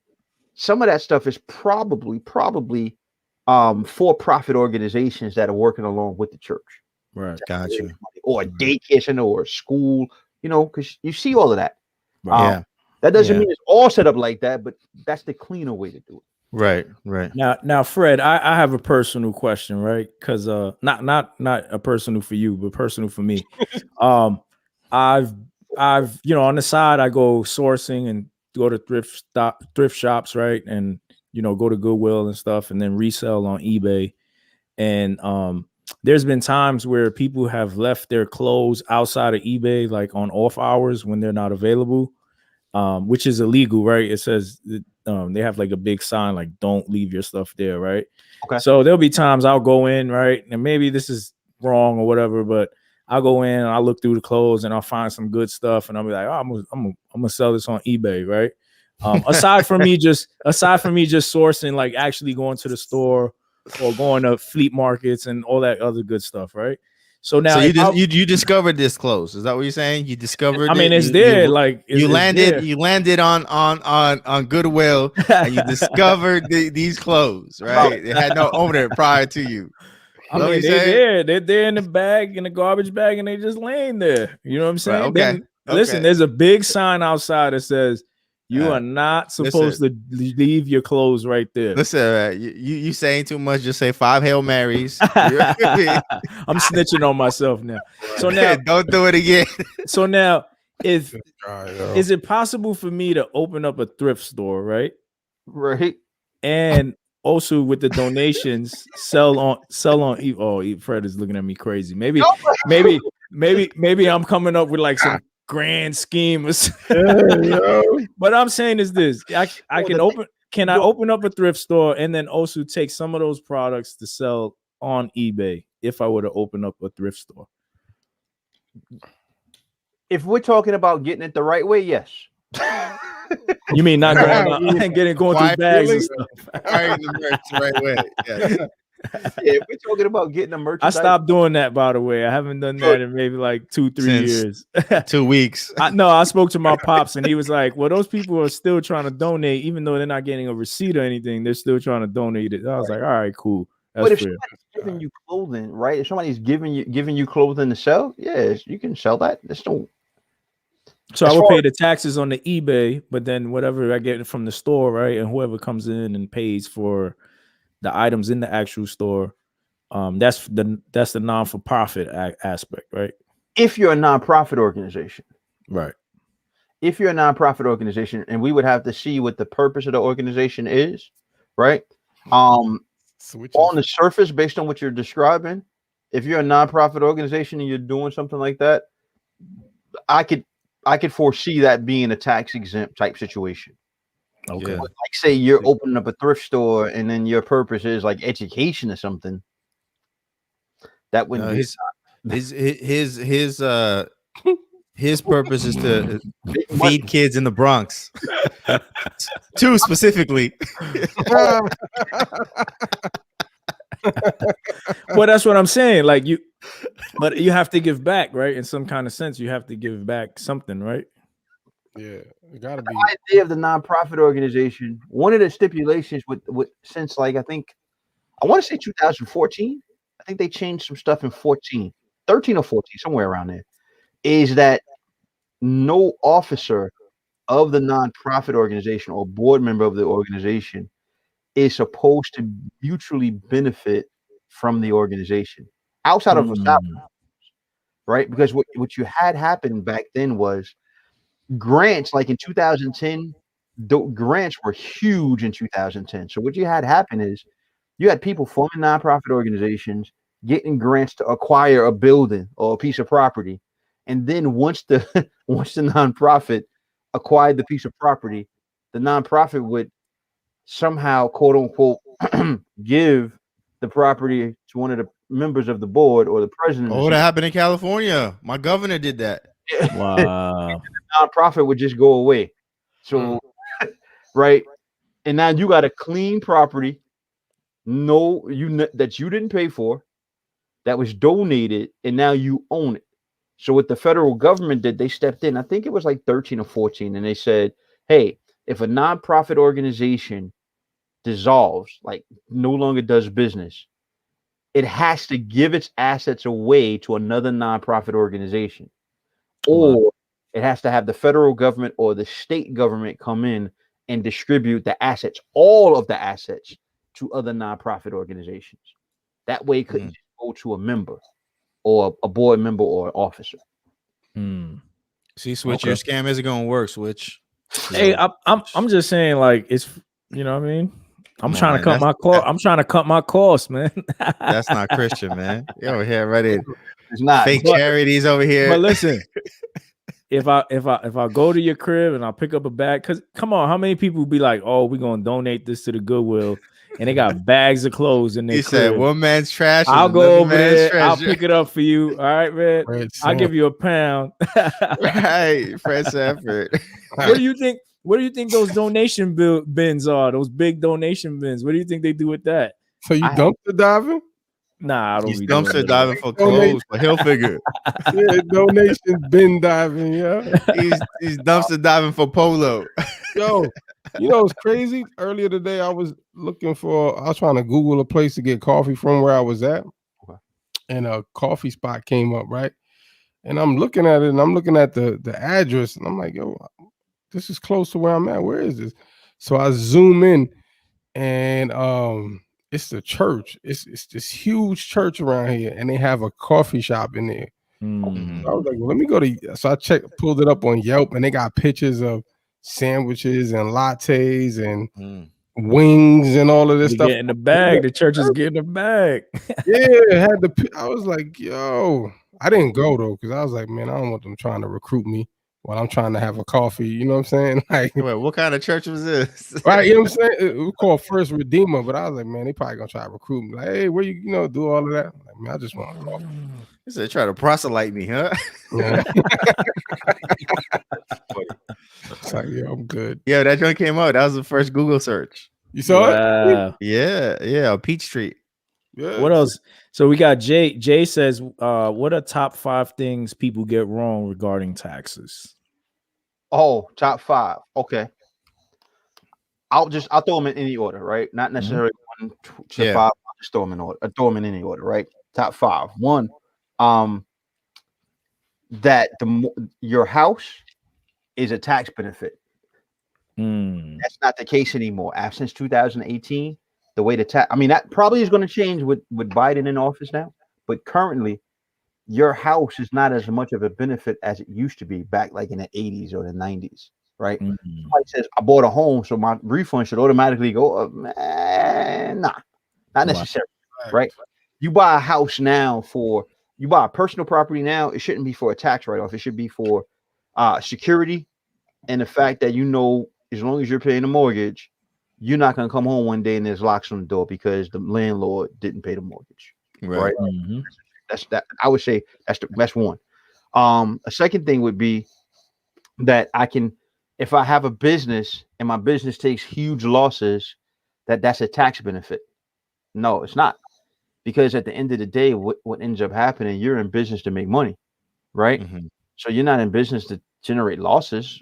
some of that stuff is probably for-profit organizations that are working along with the church. Right. Gotcha. Or a daycare center or a school, because you see all of that. Yeah. That doesn't mean it's all set up like that, but that's the cleaner way to do it. Right. Now, Fred, I have a personal question, right? Because not a personal for you, but personal for me. I've on the side, I go sourcing and go to thrift shops, right? And go to Goodwill and stuff, and then resell on eBay. And there's been times where people have left their clothes outside of eBay, like on off hours when they're not available, which is illegal, right? It says they have like a big sign like don't leave your stuff there, right? Okay. So there'll be times I'll go in, right, and maybe this is wrong or whatever, but I'll go in and I'll look through the clothes and I'll find some good stuff, and I'll be like, oh, I'm gonna sell this on eBay, right? Aside from me just sourcing, like actually going to the store or going to flea markets and all that other good stuff, right? So now, you discovered this clothes. Is that what you're saying? You discovered. I mean, it's there. You landed on Goodwill, and you discovered these clothes, right? They had no owner prior to you. I mean, they're there in the bag, in the garbage bag, and they just laying there. You know what I'm saying? Right, okay. Listen, there's a big sign outside that says you are not supposed to leave your clothes right there. Listen, you saying too much. Just say 5 Hail Marys. I'm snitching on myself now. So now, don't do it again. So now, is it possible for me to open up a thrift store, right? Right. And also with the donations, sell on. Oh, Fred is looking at me crazy. Maybe I'm coming up with like some grand scheme, but I'm saying is this: I can open up a thrift store and then also take some of those products to sell on eBay if I were to open up a thrift store. If we're talking about getting it the right way, yes. You mean not going through bags and stuff? The right way. Yes. If we're talking about getting a merchandise, I stopped doing that, by the way. I haven't done that in maybe like 2-3 years. 2 weeks. I spoke to my pops and he was like, well, those people are still trying to donate, even though they're not getting a receipt or anything, they're still trying to donate it. I was like, all right, cool. That's but if fair. somebody's giving you clothing, right? If somebody's giving you clothing to sell, yes, you can sell that. So I would pay the taxes on the eBay, but then whatever I get from the store, right? And whoever comes in and pays for the items in the actual store, that's the non-for-profit aspect, right? If you're a nonprofit organization, right? If you're a nonprofit organization, and we would have to see what the purpose of the organization is, right? On the surface, based on what you're describing, if you're a nonprofit organization and you're doing something like that, I could foresee that being a tax exempt type situation. Okay. Yeah. Like say you're opening up a thrift store and then your purpose is like education or something. That would his purpose is to feed kids in the Bronx. 2 specifically. Well, that's what I'm saying. Like but you have to give back, right? In some kind of sense, you have to give back something, right? Yeah, it gotta be. The idea of the nonprofit organization, one of the stipulations with since like I want to say 2014. I think they changed some stuff in 13 or 14, somewhere around there. Is that no officer of the nonprofit organization or board member of the organization is supposed to mutually benefit from the organization outside of a salary, right? Because what you had happen back then was grants, like in 2010, grants were huge in 2010. So what you had happen is you had people forming nonprofit organizations, getting grants to acquire a building or a piece of property, and then once the nonprofit acquired the piece of property, the nonprofit would somehow, quote unquote, give the property to one of the members of the board or the president. Oh, that happened in California. My governor did that. Wow. The nonprofit would just go away. So, right, and now you got a clean property, that you didn't pay for, that was donated, and now you own it. So what the federal government did, they stepped in. I think it was like 13 or 14, and they said, "Hey, if a nonprofit organization dissolves, like no longer does business, it has to give its assets away to another nonprofit organization, or it has to have the federal government or the state government come in and distribute the assets, all of the assets, to other nonprofit organizations. That way it couldn't just go to a member or a board member or an officer." See, Switch, your scam isn't gonna work, Switch. Hey, I'm just saying, like, it's, you know what I mean? I'm trying to cut my cost. I'm trying to cut my costs, man. That's not Christian, man. You over here ready? It's not fake charities over here. But listen, if I go to your crib and I pick up a bag, because come on, how many people be like, "Oh, we're gonna donate this to the Goodwill," and they got bags of clothes in their crib. Said one man's trash. I'll go over there. Treasure. I'll pick it up for you. All right, man. I'll give you £1. Right, fresh effort. What do you think? What do you think those donation bins are? Those big donation bins. What do you think they do with that? So you dumpster diving? Nah, I don't. He's dumpster diving for clothes, but he'll figure. Yeah, donation bin diving. Yeah, he's dumpster diving for polo. Yo, you know it's crazy. Earlier today, I was trying to Google a place to get coffee from where I was at, and a coffee spot came up, right? And I'm looking at it, and I'm looking at the address, and I'm like, yo, this is close to where I'm at. Where is this? So I zoom in, and it's the church. It's this huge church around here, and they have a coffee shop in there. So I was like, well, let me go to. So I pulled it up on Yelp, and they got pictures of sandwiches and lattes and wings and all of this stuff. Getting the bag. The church is getting the bag. Yeah, I was like, yo, I didn't go though, because I was like, man, I don't want them trying to recruit me while I'm trying to have a coffee. You know what I'm saying? Like, wait, what kind of church was this? Right, you know what I'm saying? It was called First Redeemer, but I was like, man, they probably gonna try to recruit me. Like, hey, where you do all of that? I'm like, man, I just want a coffee. He said, try to proselyte me, huh? Yeah. It's like, yeah, I'm good. Yeah, that joint came out. That was the first Google search. You saw it? Yeah, Peach Street. Yeah. What else? So we got Jay. Jay says, what are top 5 things people get wrong regarding taxes? Oh, top 5. Okay. I'll throw them in any order, right? Not necessarily 1 to 5. I'll just throw them in order. Throw them in any order, right? Top 5. 1, that your house is a tax benefit. That's not the case anymore. Since 2018, the way the tax, I mean, that probably is going to change with Biden in office now, but currently your house is not as much of a benefit as it used to be back like in the 80s or the 90s, right? Somebody says, I bought a home, so my refund should automatically go up. Man, nah, not necessarily, right? You buy a house now you buy a personal property now, it shouldn't be for a tax write-off. It should be for security and the fact that, as long as you're paying the mortgage, you're not going to come home one day and there's locks on the door because the landlord didn't pay the mortgage. Right. That's that. I would say that's one. A second thing would be that if I have a business and my business takes huge losses, that's a tax benefit. No, it's not. Because at the end of the day, what ends up happening, you're in business to make money, right? So you're not in business to generate losses.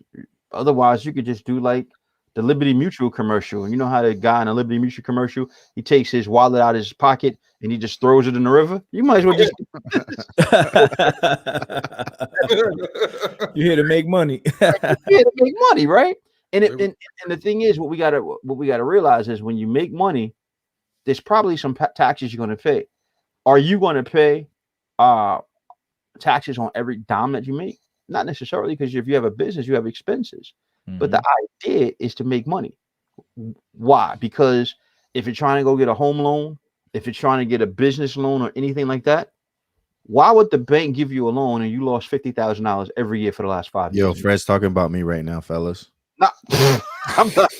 Otherwise, you could just do like the Liberty Mutual commercial. And you know how the guy in a Liberty Mutual commercial, he takes his wallet out of his pocket and he just throws it in the river. You might as well just you're here to make money. you're here to make money, right? And the thing is, what we gotta realize is when you make money, there's probably some taxes you're going to pay. Are you going to pay taxes on every dime that you make? Not necessarily, because if you have a business, you have expenses. Mm-hmm. But the idea is to make money. Why? Because if you're trying to go get a home loan, if you're trying to get a business loan or anything like that, why would the bank give you a loan and you lost $50,000 every year for the last 5 years? Yo, Fred's talking about me right now, fellas. No, I'm not.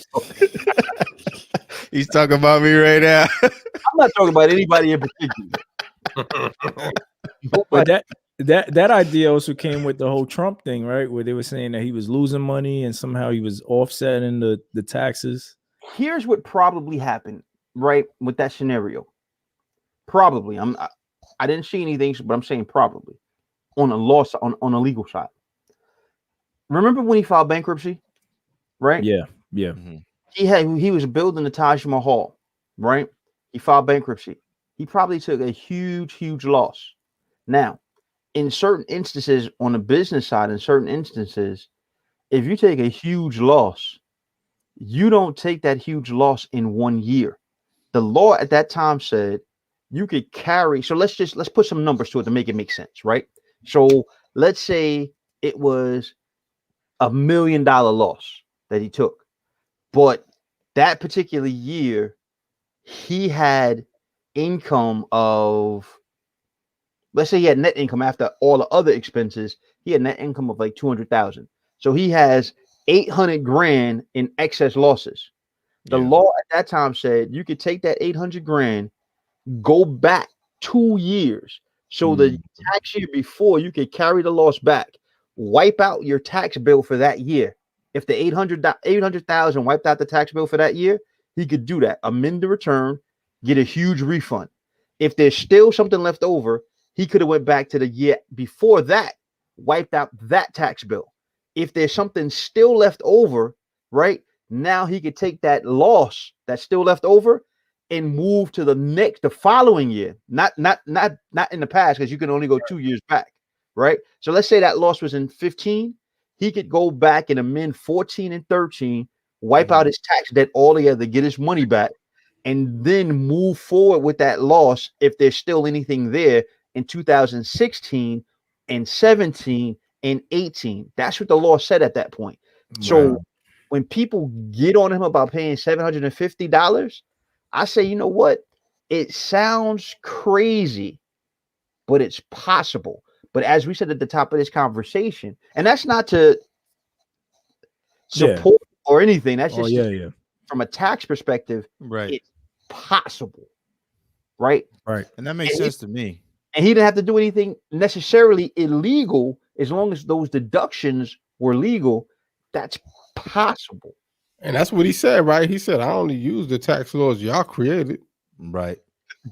He's talking about me right now. I'm not talking about anybody in particular. But that idea also came with the whole Trump thing, right? Where they were saying that he was losing money and somehow he was offsetting the taxes. Here's what probably happened, right, with that scenario. Probably, I didn't see anything, but I'm saying probably on a law on a legal side. Remember when he filed bankruptcy, right? Yeah. Mm-hmm. He was building the Taj Mahal, right? He filed bankruptcy. He probably took a huge loss. Now, in certain instances, on the business side, in certain instances, if you take a huge loss, you don't take that huge loss in 1 year. The law at that time said you could carry. So let's put some numbers to it to make it make sense, right? So let's say it was $1 million loss that he took. But that particular year, he had income of, let's say he had net income after all the other expenses. He had net income of like 200,000. So he has 800 grand in excess losses. The law at that time said you could take that 800 grand, go back 2 years. So the tax year before, you could carry the loss back, wipe out your tax bill for that year. If the 800,000 wiped out the tax bill for that year, he could do that. Amend the return, get a huge refund. If there's still something left over, he could have went back to the year before that, wiped out that tax bill. If there's something still left over, right, now he could take that loss that's still left over and move to the following year. Not in the past, because you can only go 2 years back, right? So let's say that loss was in 15. He could go back and amend 14 and 13, wipe out his tax debt altogether, get his money back, and then move forward with that loss if there's still anything there in 2016 and 17 and 18. That's what the law said at that point. So when people get on him about paying $750, I say, you know what? It sounds crazy, but it's possible. But as we said at the top of this conversation, and that's not to support or anything. That's just from a tax perspective, right? It's possible, right? Right. And that makes sense to me. And he didn't have to do anything necessarily illegal as long as those deductions were legal. That's possible. And that's what he said, right? He said, I only use the tax laws y'all created. Right.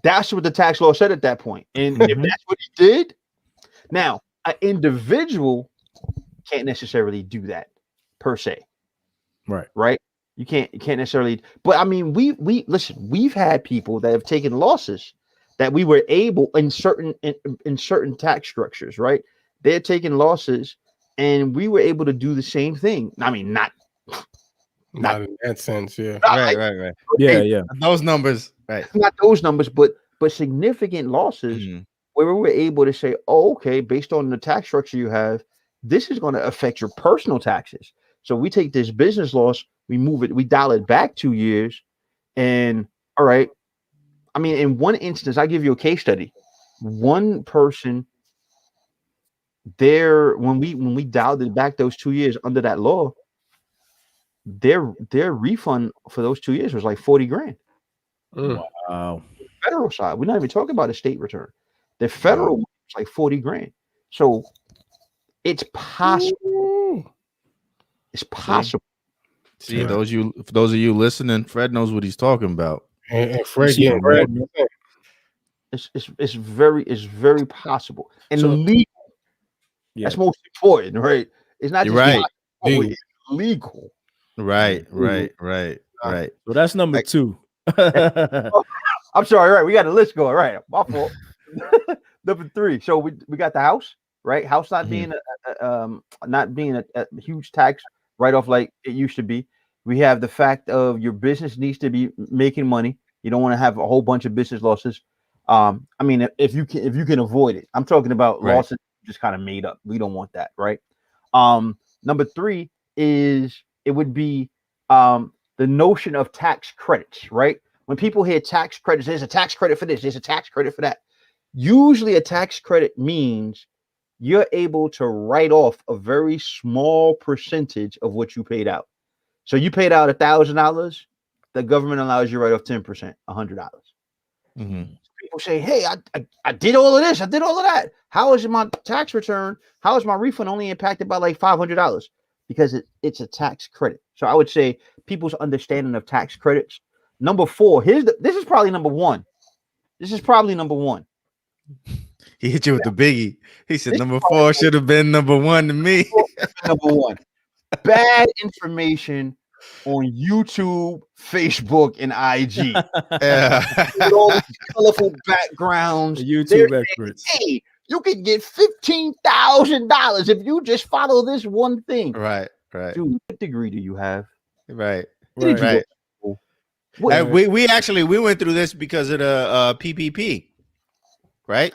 That's what the tax law said at that point. And if that's what he did, now an individual can't necessarily do that per se. Right. You can't necessarily, but I mean, we listen, we've had people that have taken losses that we were able in certain tax structures, right? They're taking losses and we were able to do the same thing. I mean, not in that sense, yeah. Right. Yeah. Those numbers, right. Not those numbers, but significant losses where we were able to say, oh, okay, based on the tax structure you have, this is going to affect your personal taxes. So we take this business loss, we move it, we dial it back 2 years, and all right. I mean, in one instance, I give you a case study. One person there, when we dialed it back those 2 years under that law, their refund for those 2 years was like 40 grand. Wow. Federal side, we're not even talking about a state return. The federal was like 40 grand. So it's possible. It's possible. See, those of you listening, Fred knows what he's talking about. And Fred, it's very possible. And so, legal, that's most important, right? It's not just right. it's legal. Right. So that's number Like- 2. I'm sorry. Right, we got a list going. Right, my fault. Number 3. So we got the house, right? House not being a huge tax write off like it used to be. We have the fact of your business needs to be making money. You don't want to have a whole bunch of business losses. I mean, if you can avoid it. I'm talking about losses just kind of made up. We don't want that, right? Number 3 is it would be the notion of tax credits, right? When people hear tax credits, there's a tax credit for this, there's a tax credit for that. Usually a tax credit means you're able to write off a very small percentage of what you paid out. So you paid out $1,000, the government allows you to write off 10%, $100. People say, hey, I did all of this, I did all of that. How is my tax return? How is my refund only impacted by like $500? Because it's a tax credit. So I would say people's understanding of tax credits. Number 4, this is probably number 1. This is probably number 1. He hit you with the biggie. He said number 4 should have been number 1 to me. Number 1. Bad information on YouTube, Facebook, and IG. With all these colorful backgrounds. YouTube experts. Hey, you can get $15,000 if you just follow this one thing. Right. Dude, what degree do you have? Right. We went through this because of the PPP, right?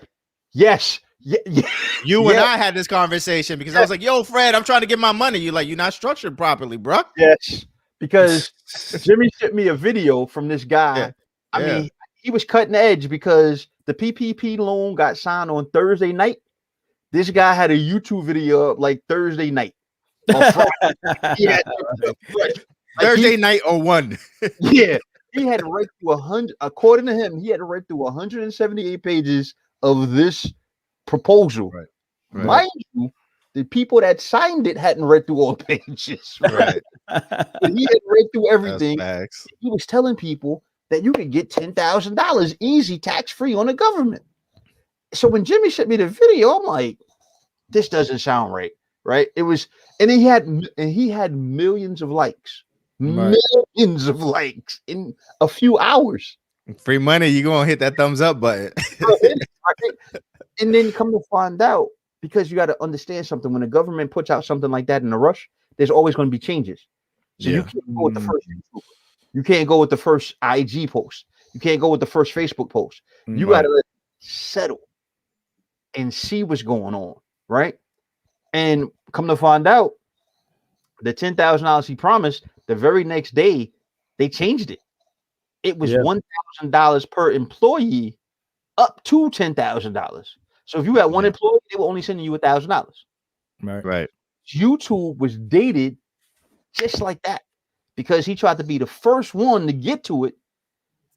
Yes. You and I had this conversation because I was like, yo, Fred, I'm trying to get my money. You're like, you're not structured properly, bro. Yes. Because Jimmy sent me a video from this guy. I mean, he was cutting edge because the PPP loan got signed on Thursday night. This guy had a YouTube video up like Thursday night. Thursday night or 1. Yeah. He had to write through 100, according to him, he had to write through 178 pages of this proposal. Right. Mind you, the people that signed it hadn't read through all the pages. Right. But he had read through everything. Facts. He was telling people that you could get $10,000 easy tax-free on the government. So when Jimmy sent me the video, I'm like, this doesn't sound right. Right. It was, and he had millions of likes. Millions of likes in a few hours. Free money, you're gonna hit that thumbs up button. And then come to find out, because you got to understand something, when the government puts out something like that in a rush, there's always going to be changes. So you can't go with the first YouTube. You can't go with the first IG post. You can't go with the first Facebook post. You got to let it settle and see what's going on, right? And come to find out, the $10,000 he promised, the very next day, they changed it. It was $1,000 per employee up to $10,000. So if you had one employee, they were only sending you $1,000. Right. YouTube was dated just like that because he tried to be the first one to get to it.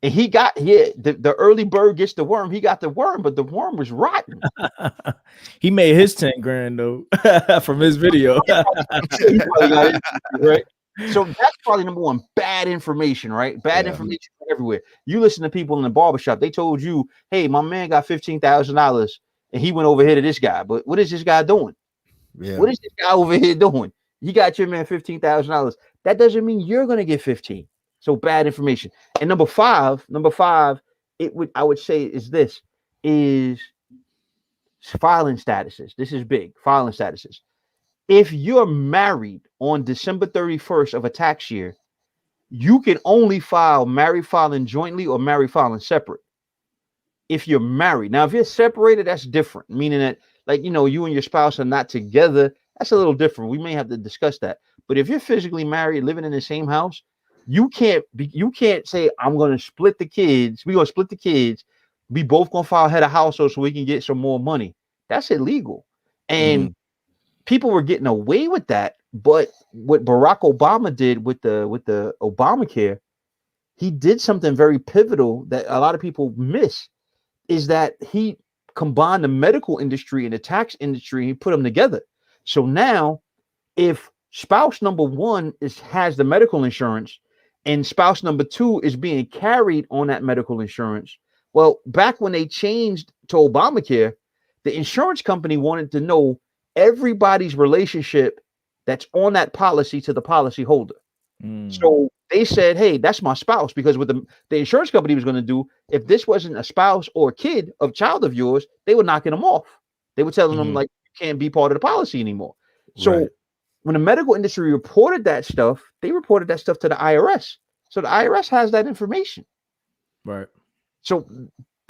And he got the early bird gets the worm. He got the worm, but the worm was rotten. He made his 10 grand though from his video. Right. So that's probably number 1. Bad information, right? Bad information everywhere. You listen to people in the barbershop, they told you, hey, my man got $15,000 and he went over here to this guy. But what is this guy doing? Yeah. What is this guy over here doing? You got your man $15,000. That doesn't mean you're gonna get 15. So bad information. And number five, I would say is filing statuses. This is big. Filing statuses. If you're married on December 31st of a tax year, you can only file married filing jointly or married filing separate. If you're married. Now, if you're separated, that's different. Meaning that, like, you and your spouse are not together. That's a little different. We may have to discuss that. But if you're physically married, living in the same house, you can't say, I'm going to split the kids. We're going to split the kids. We both going to file head of household so we can get some more money. That's illegal. And people were getting away with that. But what Barack Obama did with the Obamacare, he did something very pivotal that a lot of people miss, is that he combined the medical industry and the tax industry. He put them together. So now if spouse number 1 has the medical insurance and spouse number 2 is being carried on that medical insurance, well, back when they changed to Obamacare, the insurance company wanted to know everybody's relationship that's on that policy to the policy holder. Mm. So they said, hey, that's my spouse, because what the insurance company was going to do, if this wasn't a spouse or a kid of child of yours, they were knocking them off. They were telling them, like, you can't be part of the policy anymore. So when the medical industry reported that stuff, they reported that stuff to the IRS. So the IRS has that information. Right. So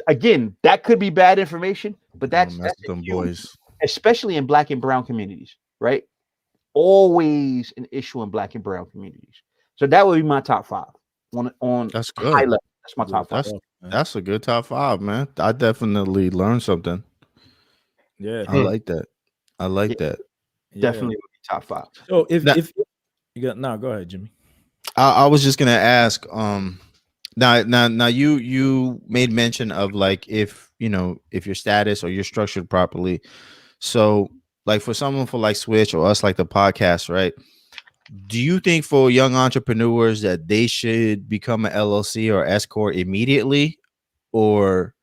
again, that could be bad information, but that's them boys, especially in Black and brown communities, right? Always an issue in Black and brown communities. So that would be my top 5 on that's good. High level. That's my top 5. That's a good top 5, man. I definitely learned something. Yeah, I like that. I like that. Definitely would be top 5. So if you got go ahead, Jimmy. I was just gonna ask. Now you made mention of, like, if your status or you're structured properly. So, like, for someone for like Switch or us, like the podcast, right? Do you think for young entrepreneurs that they should become an LLC or S corp immediately, or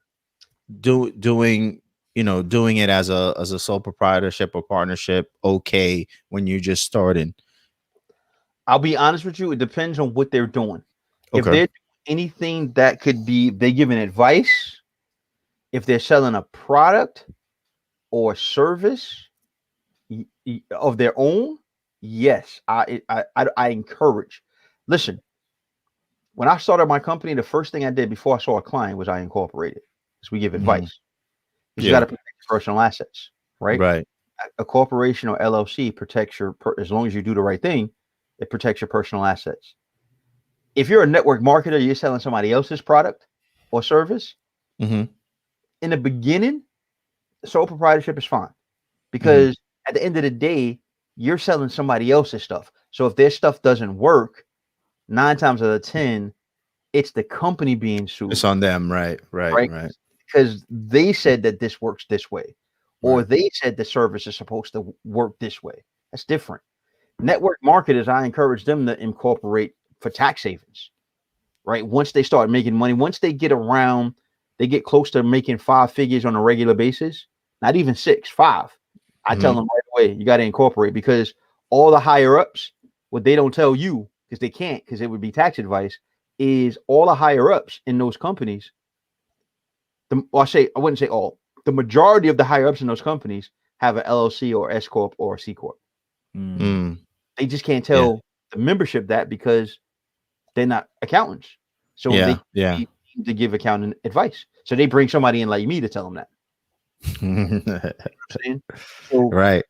doing it as a sole proprietorship or partnership okay when you're just starting? I'll be honest with you, it depends on what they're doing. Okay. If they're doing anything that could be, they're giving advice, if they're selling a product or service of their own, yes, I encourage. Listen, when I started my company, the first thing I did before I saw a client was I incorporated. So we give advice. You got to protect your personal assets, right? Right. A corporation or LLC protects as long as you do the right thing, it protects your personal assets. If you're a network marketer, you're selling somebody else's product or service. In the beginning, sole proprietorship is fine, because at the end of the day, you're selling somebody else's stuff. So if their stuff doesn't work, 9 times out of 10, it's the company being sued. It's on them, right? Because they said that this works this way, or they said the service is supposed to work this way. That's different. Network marketers, I encourage them to incorporate for tax savings, right? Once they start making money, once they get close to making 5 figures on a regular basis, not even 6, 5. I tell them right away, you got to incorporate, because all the higher ups, what they don't tell you, because they can't, because it would be tax advice, is all the higher ups in those companies. I wouldn't say all. The majority of the higher ups in those companies have an LLC or S corp or C corp. They just can't tell the membership that, because they're not accountants. So they need to give accounting advice. So they bring somebody in like me to tell them that. So, right.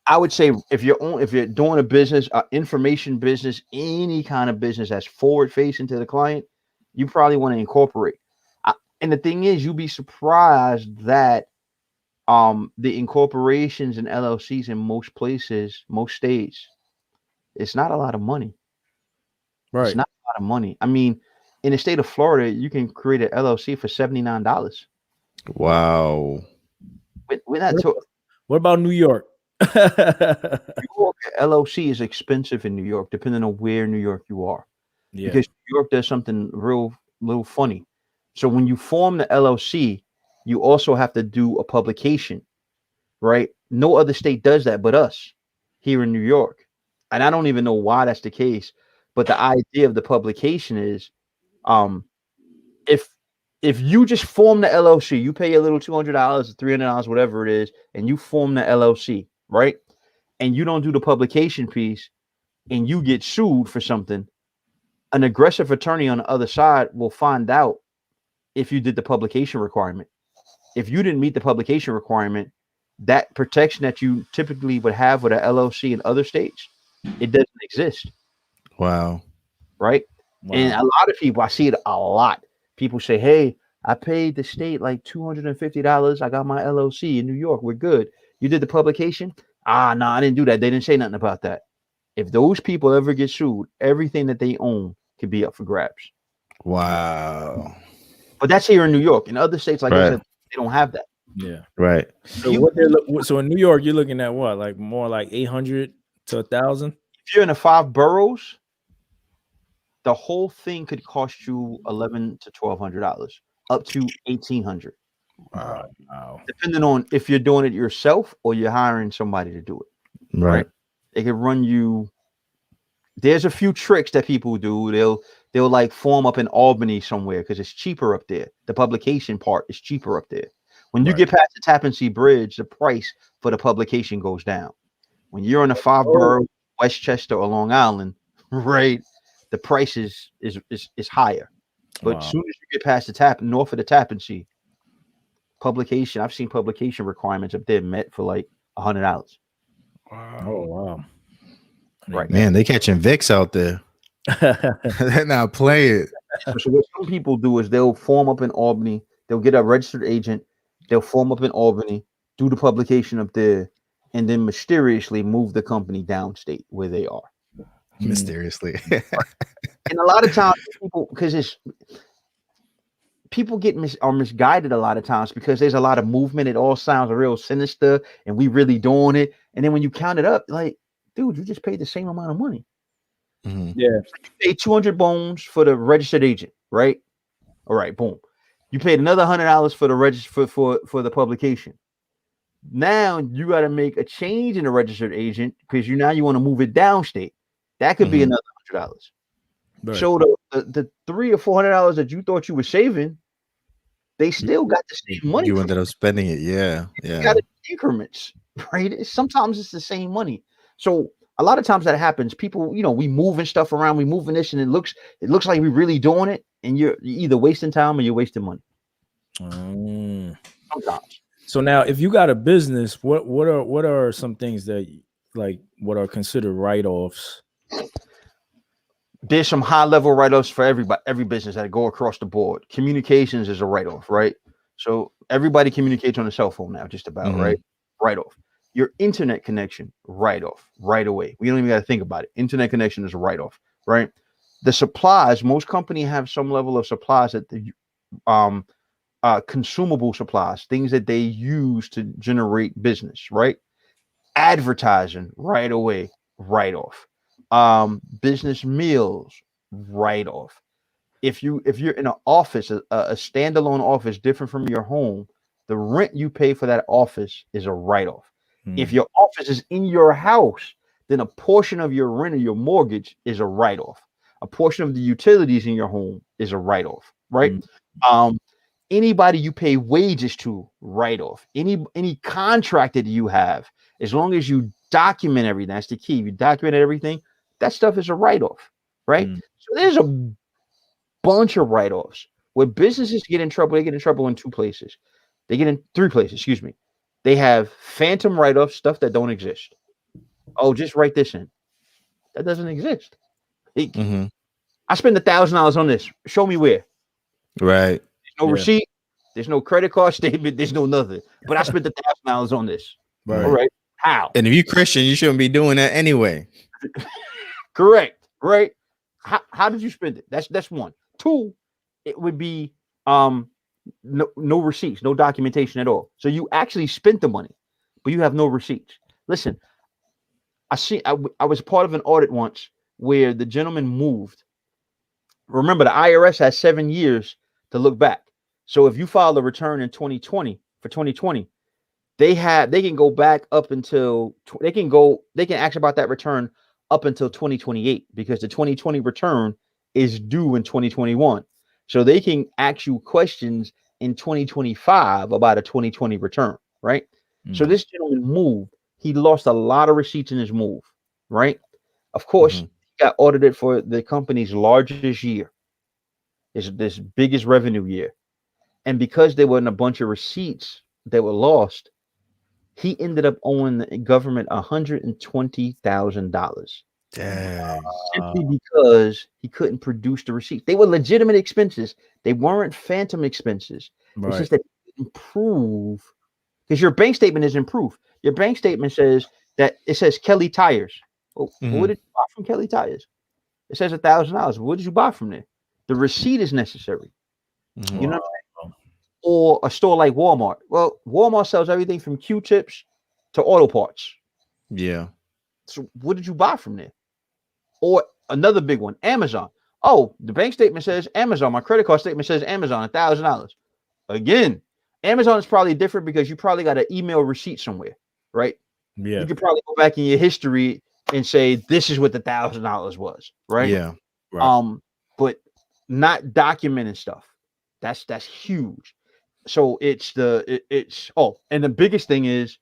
I would say if you're doing a business, information business, any kind of business that's forward facing to the client, you probably want to incorporate. And the thing is, you'd be surprised that the incorporations and LLCs in most places, most states, it's not a lot of money. Right. It's not a lot of money. I mean, in the state of Florida, you can create an LLC for $79. Wow. We're not talking. What about New York? New York LLC is expensive in New York, depending on where in New York you are. Yeah. Because New York does something little funny. So when you form the LLC, you also have to do a publication, right? No other state does that but us here in New York. And I don't even know why that's the case. But the idea of the publication is, if you just form the LLC, you pay a little $200, $300, whatever it is, and you form the LLC, right? And you don't do the publication piece, and you get sued for something, an aggressive attorney on the other side will find out if you did the publication requirement. If you didn't meet the publication requirement, that protection that you typically would have with an LLC in other states, it doesn't exist. Wow. Right? Wow. And a lot of people, I see it a lot. People say, hey, I paid the state like $250. I got my LLC in New York. We're good. You did the publication? No, I didn't do that. They didn't say nothing about that. If those people ever get sued, everything that they own could be up for grabs. Wow. But that's here in New York. In other states, like I said, they don't have that. Yeah. Right. So in New York, you're looking at what? Like more like 800 to 1,000? If you're in the 5 boroughs, the whole thing could cost you $1,100 to $1,200, up to $1,800. Wow. Depending on if you're doing it yourself or you're hiring somebody to do it. Right. It can run you. There's a few tricks that people do. They'll like form up in Albany somewhere because it's cheaper up there. The publication part is cheaper up there. When you get past the Tappan Zee Bridge, the price for the publication goes down. When you're in the 5 borough, Westchester or Long Island, right, the price is higher. But as soon as you get past the north of the Tappan Zee, publication, I've seen publication requirements up there met for like $100. Wow. Oh wow. Right, man, they catching VIX out there. They're not playing. So what some people do is they'll form up in Albany. They'll get a registered agent. They'll form up in Albany, do the publication up there, and then mysteriously move the company downstate where they are. Mysteriously. And a lot of times people get misguided a lot of times because there's a lot of movement. It all sounds real sinister and we really doing it. And then when you count it up, like, dude, you just paid the same amount of money. Yeah. You paid 200 bones for the registered agent, right? All right, boom. You paid another $100 for the register for the publication. Now you got to make a change in the registered agent because you want to move it downstate. That could be another $100. Right. So the $300 or $400 that you thought you were saving, they still got the same money. You ended up spending it, yeah. You got it in increments, right? Sometimes it's the same money. So a lot of times that happens. People, we moving stuff around, we moving this, and it looks like we're really doing it, and you're either wasting time or you're wasting money. Sometimes. So now, if you got a business, what are some things that what are considered write-offs? There's some high-level write-offs for every business that go across the board. Communications is a write-off, right? So everybody communicates on a cell phone now, just about, right? Write-off. Your internet connection, write-off right away. We don't even got to think about it. Internet connection is a write-off, right? The supplies, most companies have some level of supplies that the consumable supplies, things that they use to generate business, right? Advertising right away, write-off. Business meals, write-off. If you're in an office, a standalone office different from your home, the rent you pay for that office is a write-off. If your office is in your house, then a portion of your rent or your mortgage is a write-off. A portion of the utilities in your home is a write-off, right? Anybody you pay wages to, write-off. Any contractor that you have, as long as you document everything, that's the key. You document everything, that stuff is a write-off, right? So there's a bunch of write-offs. Where businesses get in trouble, they get in trouble in 2 places. They get in 3 places, excuse me. They have phantom write-offs, stuff that don't exist. Oh, just write this in. That doesn't exist. I spent $1,000 on this. Show me where. Right. There's no receipt. There's no credit card statement. There's no nothing. But I spent $1,000 on this. Right. All right. How? And if you're Christian, you shouldn't be doing that anyway. Correct. Right. How did you spend it? That's 1. 2, it would be no receipts, no documentation at all. So you actually spent the money, but you have no receipts. Listen, I was part of an audit once where the gentleman moved. Remember, the IRS has 7 years to look back. So if you file a return in 2020 for 2020, they can go back up until they can ask about that return up until 2028 because the 2020 return is due in 2021. So they can ask you questions in 2025 about a 2020 return, right? So this gentleman moved. He lost a lot of receipts in his move, right? Of course, he got audited for the company's largest year. It's this biggest revenue year. And because there weren't a bunch of receipts that were lost, he ended up owing the government $120,000. Damn. Simply because he couldn't produce the receipts. They were legitimate expenses. They weren't phantom expenses. Right. It's just that he didn't prove, because your bank statement isn't proof. Your bank statement says that it says Kelly Tires. Well, what did you buy from Kelly Tires? It says $1,000. What did you buy from there? The receipt is necessary. You know what I'm saying? Or a store like Walmart. Well, Walmart sells everything from Q-tips to auto parts. Yeah. So what did you buy from there? Or another big one, Amazon. Oh, the bank statement says Amazon. My credit card statement says Amazon, $1,000. Again, Amazon is probably different because you probably got an email receipt somewhere, right? Yeah. You could probably go back in your history, and say this is what the $1,000 was, right? Yeah. Right. But not documenting stuff. That's huge. So it's and the biggest thing is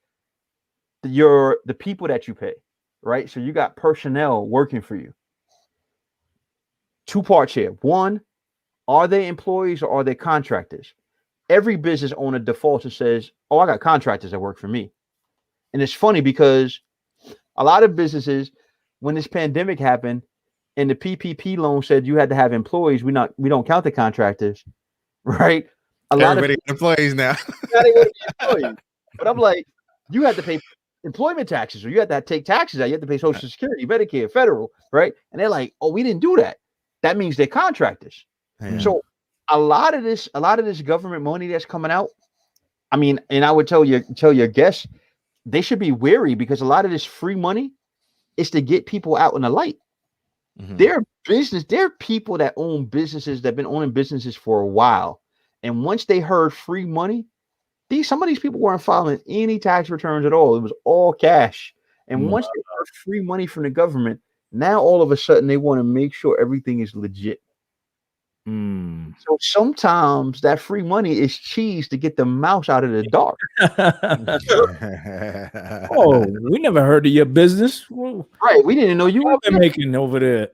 the people that you pay, right? So you got personnel working for you. Two parts here. One, are they employees or are they contractors? Every business owner defaults and says, "Oh, I got contractors that work for me." And it's funny because a lot of businesses, when this pandemic happened and the PPP loan said you had to have employees, we don't count the contractors, right? Everybody got employees now. But I'm like, you had to pay employment taxes, or you had to take taxes out. You had to pay Social Security, Medicare, federal, right? And they're like, "Oh, we didn't do that." That means they're contractors. Yeah. So a lot of this government money that's coming out, I mean, and I would tell your guests, they should be wary because a lot of this free money is to get people out in the light. Mhm. There are people that own businesses that have been owning businesses for a while. And once they heard free money, some of these people weren't filing any tax returns at all. It was all cash. And once they heard free money from the government, now all of a sudden they want to make sure everything is legit. So sometimes that free money is cheese to get the mouse out of the dark. Oh, we never heard of your business. Right. We didn't know you were making over there.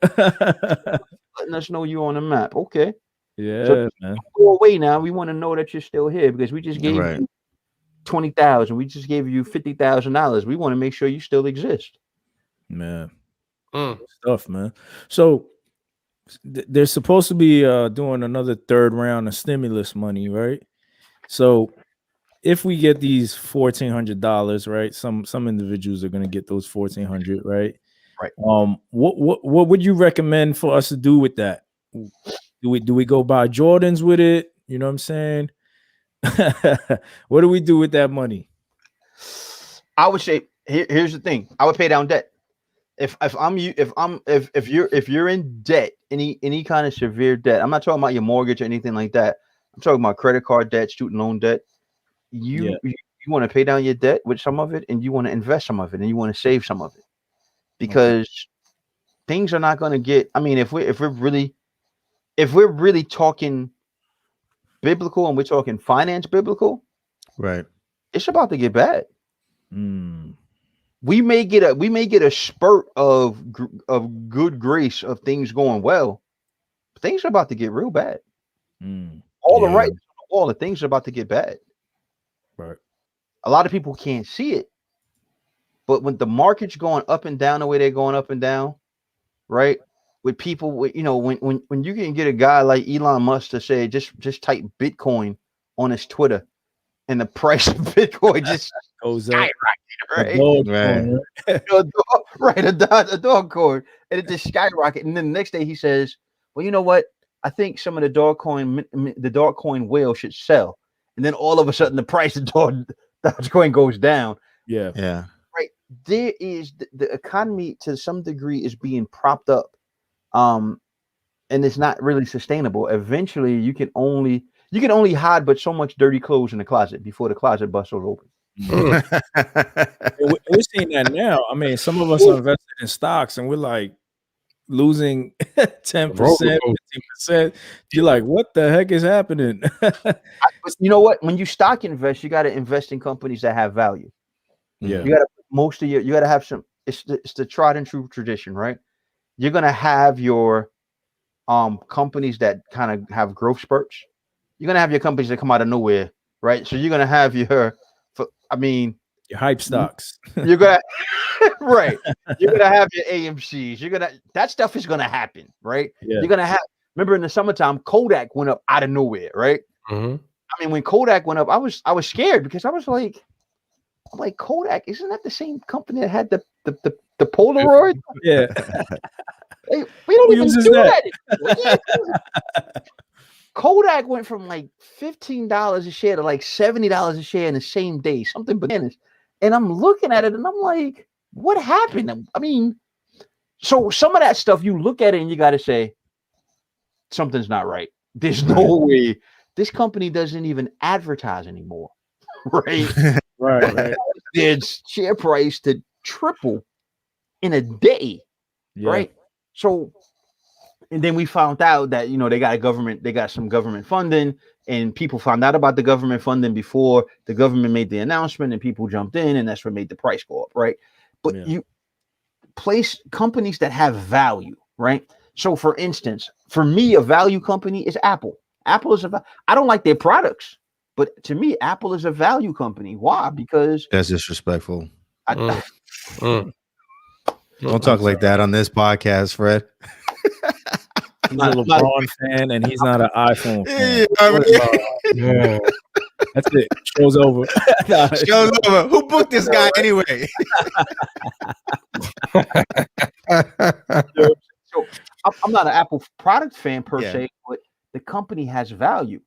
Letting us know you on the map. Okay. Yeah, so man. Go away now. We want to know that you're still here because we just gave you 20,000. We just gave you $50,000. We want to make sure you still exist. Man. Stuff, man. So they're supposed to be doing another third round of stimulus money, right? So if we get these $1,400, right? Some individuals are going to get those $1,400, right? Right. What would you recommend for us to do with that? Do we go buy Jordans with it? You know what I'm saying? What do we do with that money? I would say here's the thing. I would pay down debt. If you're in debt, any kind of severe debt, I'm not talking about your mortgage or anything like that. I'm talking about credit card debt, student loan debt. You want to pay down your debt with some of it, and you want to invest some of it, and you want to save some of it, because things are not going to get. I mean, if we're really talking biblical and we're talking finance biblical, right? It's about to get bad. We may get a spurt of good grace of things going well, but things are about to get real bad. All the right on the wall, the things are about to get bad. Right. A lot of people can't see it, but when the market's going up and down the way they're going up and down, right? With people, when you can get a guy like Elon Musk to say just type Bitcoin on his Twitter, and the price of Bitcoin just goes up, right? A dog coin, and it just skyrocketed. And then the next day he says, "Well, you know what? I think some of the dog coin whale should sell." And then all of a sudden, the price of Dogecoin goes down. Yeah. Right. There is the economy to some degree is being propped up, and it's not really sustainable. Eventually, you can only hide but so much dirty clothes in the closet before the closet busts open. We're seeing that now. I mean, some of us are invested in stocks, and we're like losing 10%, 15%. You're like, what the heck is happening? But you know what? When you stock invest, you got to invest in companies that have value. Yeah, you got to you got to have some. It's the tried and true tradition, right? You're gonna have your companies that kind of have growth spurts. You're gonna have your companies that come out of nowhere, right? So you're gonna have your hype stocks. You're gonna right. You're gonna have your AMCs. That stuff is gonna happen, right? Yeah. You're gonna have. Remember in the summertime, Kodak went up out of nowhere, right? Mm-hmm. I mean, when Kodak went up, I was scared because I was like, Kodak, isn't that the same company that had the Polaroid? Yeah. Hey, we don't even do that. Kodak went from like $15 a share to like $70 a share in the same day, something bananas. And I'm looking at it and I'm like, what happened? I mean, so some of that stuff you look at it and you got to say, something's not right. There's no way this company doesn't even advertise anymore. Right. Right. Their share price to triple in a day, right? So, and then we found out that, you know, they got some government funding, and people found out about the government funding before the government made the announcement, and people jumped in, and that's what made the price go up, right? But you place companies that have value, right? So, for instance, for me, a value company is Apple. Apple is I don't like their products, but to me, Apple is a value company. Why? Because that's disrespectful. Don't talk sorry. like that on this podcast, Fred. He's a LeBron fan, and he's not an iPhone fan. Yeah. That's it. Show's over. Show's over. Who booked this guy anyway? So I'm not an Apple product fan per se, but the company has value,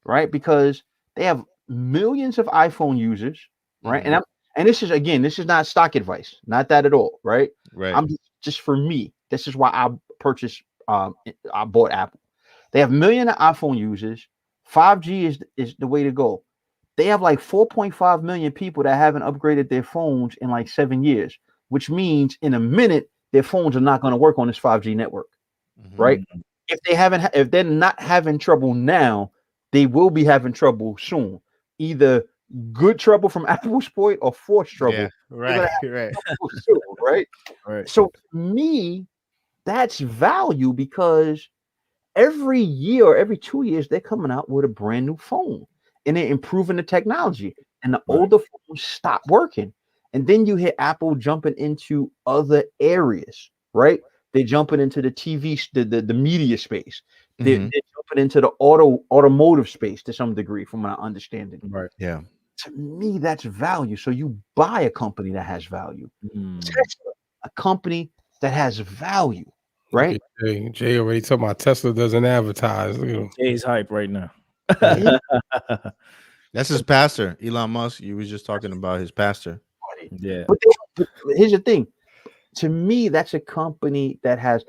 right? Because they have millions of iPhone users, right? And this is not stock advice, not that at all, right? Right. I'm just for me. This is why I purchased. I bought Apple. They have million of iPhone users. 5G is the way to go. They have like 4.5 million people that haven't upgraded their phones in like 7 years, which means in a minute their phones are not going to work on this 5G network, right? If they're not having trouble now, they will be having trouble soon. Either good trouble from Apple's point or forced trouble. Yeah, right. Soon, right. So to me, that's value, because every year or every 2 years they're coming out with a brand new phone, and they're improving the technology, and the older phones stop working. And then you hear Apple jumping into other areas, right? They're jumping into the TV, the media space. They're jumping into the automotive space to some degree, from my understanding. Right. Yeah. To me, that's value. So you buy a company that has value. Tesla, a company that has value, right? Jay already told my Tesla doesn't advertise. Look at him. Jay's hype right now. That's his pastor, Elon Musk. You was just talking about his pastor. Yeah. But here's the thing. To me, that's a company that has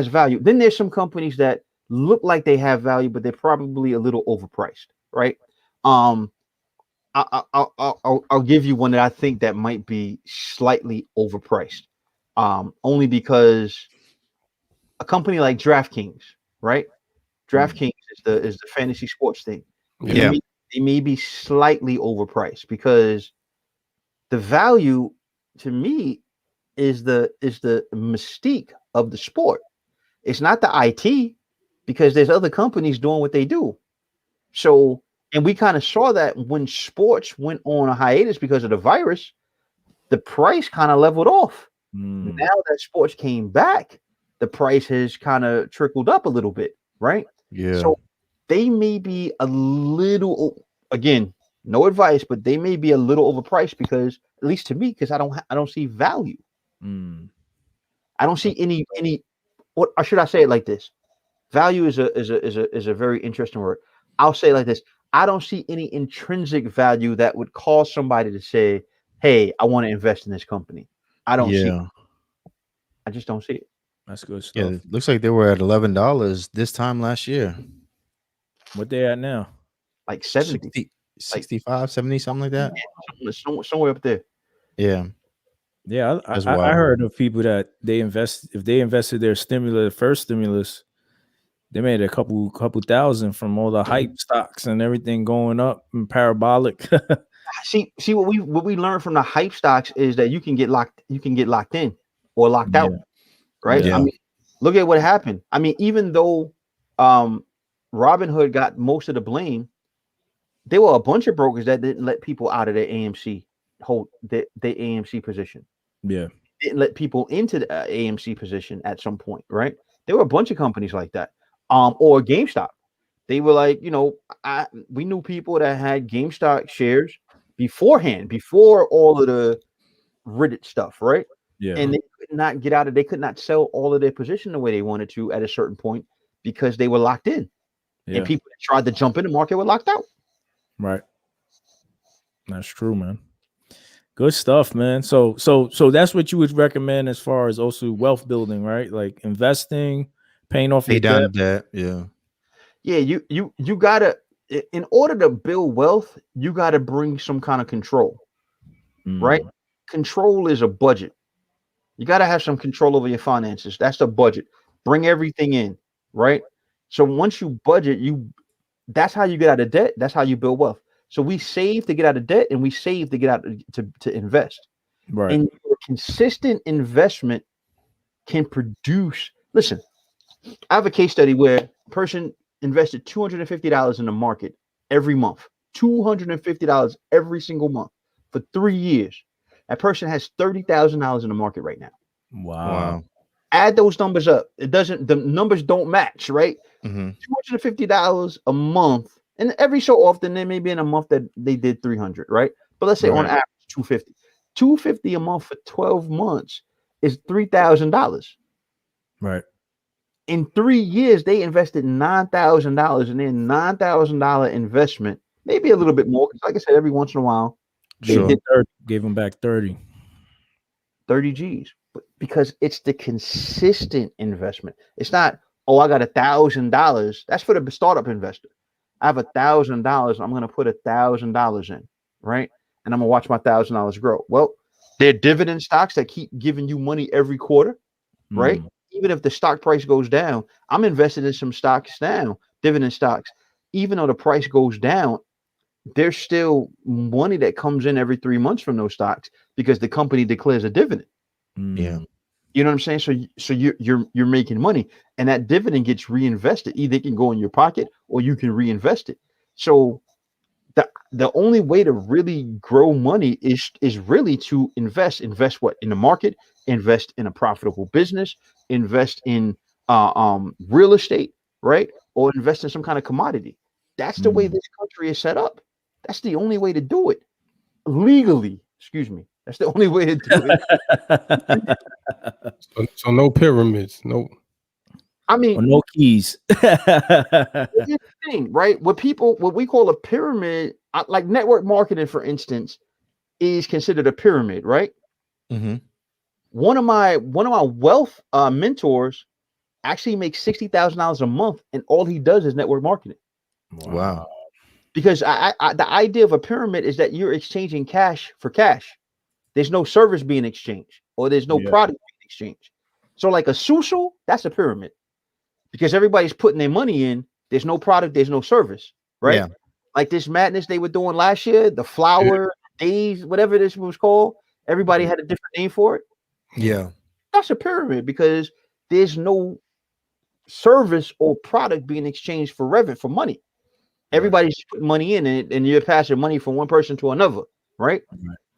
value. Then there's some companies that look like they have value, but they're probably a little overpriced, right? I'll give you one that I think that might be slightly overpriced. Only because a company like DraftKings, right? DraftKings is the fantasy sports thing. Yeah. They may be slightly overpriced, because the value to me is the mystique of the sport. It's not the IT, because there's other companies doing what they do. So, and we kind of saw that when sports went on a hiatus because of the virus, the price kind of leveled off. Now that sports came back, the price has kind of trickled up a little bit, right? Yeah. So they may be a little, again, no advice, but they may be a little overpriced, because, at least to me, because I don't see value. I don't see any. What, or should I say it like this? Value is a very interesting word. I'll say it like this: I don't see any intrinsic value that would cause somebody to say, "Hey, I want to invest in this company." I don't see it. I just don't see it. That's good stuff. Yeah, it looks like they were at $11 this time last year. What they at now? Like 70, 65, 70, something like that. Yeah, somewhere up there. Yeah. Yeah, I heard of people that if they invested their first stimulus, they made a couple thousand from all the hype stocks and everything going up and parabolic. See what we learned from the hype stocks is that you can get locked in or locked out, right? Yeah. I mean, look at what happened. I mean, even though Robinhood got most of the blame, there were a bunch of brokers that didn't let people out of their AMC hold their AMC position. Yeah, didn't let people into the AMC position at some point, right? There were a bunch of companies like that, or GameStop. They were like, we knew people that had GameStop shares beforehand, before all of the Reddit stuff, right? Yeah, and they could not get out of. They could not sell all of their position the way they wanted to at a certain point, because they were locked in, and people that tried to jump in the market were locked out. Right. That's true, man. Good stuff, man. So that's what you would recommend as far as also wealth building, right? Like investing, paying off your debt. Yeah. Yeah, you gotta, in order to build wealth, you gotta bring some kind of control, right? Control is a budget. You got to have some control over your finances. That's the budget. Bring everything in, right? So once you budget, that's how you get out of debt. That's how you build wealth. So we save to get out of debt, and we save to get out to invest. Right. And your consistent investment can produce. Listen, I have a case study where a person invested $250 in the market every month. $250 every single month for 3 years. That person has $30,000 in the market right now. Wow. Add those numbers up. The numbers don't match, right? Mm-hmm. $250 a month, and every so often, there may be in a month that they did 300, right? But let's say on average, 250. 250 a month for 12 months is $3,000. Right. In 3 years, they invested $9,000 in their $9,000 investment, maybe a little bit more. Like I said, every once in a while, They did 30, gave them back 30 G's. But because it's the consistent investment. It's not, oh, I got $1,000. That's for the startup investor. I have $1,000. I'm going to put $1,000 in, right? And I'm going to watch my $1,000 grow. Well, they're dividend stocks that keep giving you money every quarter, right? Even if the stock price goes down, I'm invested in some stocks now, dividend stocks. Even though the price goes down, there's still money that comes in every 3 months from those stocks because the company declares a dividend. Yeah. You know what I'm saying? So you're making money, and that dividend gets reinvested. Either it can go in your pocket or you can reinvest it. So the only way to really grow money is really to invest what in the market, invest in a profitable business, invest in real estate, right? Or invest in some kind of commodity. That's the way this country is set up. That's the only way to do it legally. Excuse me. That's the only way to do it. So no pyramids, no. I mean, or no keys. Here's the thing, right? What we call a pyramid, like network marketing, for instance, is considered a pyramid, right? Mm-hmm. One of my wealth mentors actually makes $60,000 a month, and all he does is network marketing. Wow. Because the idea of a pyramid is that you're exchanging cash for cash. There's no service being exchanged, or there's no product being exchanged. So like a susu, that's a pyramid. Because everybody's putting their money in, there's no product, there's no service, right? Yeah. Like this madness they were doing last year, the flower days, whatever this was called, everybody had a different name for it. Yeah. That's a pyramid because there's no service or product being exchanged for money. Everybody's putting money in it, and you're passing money from one person to another, right?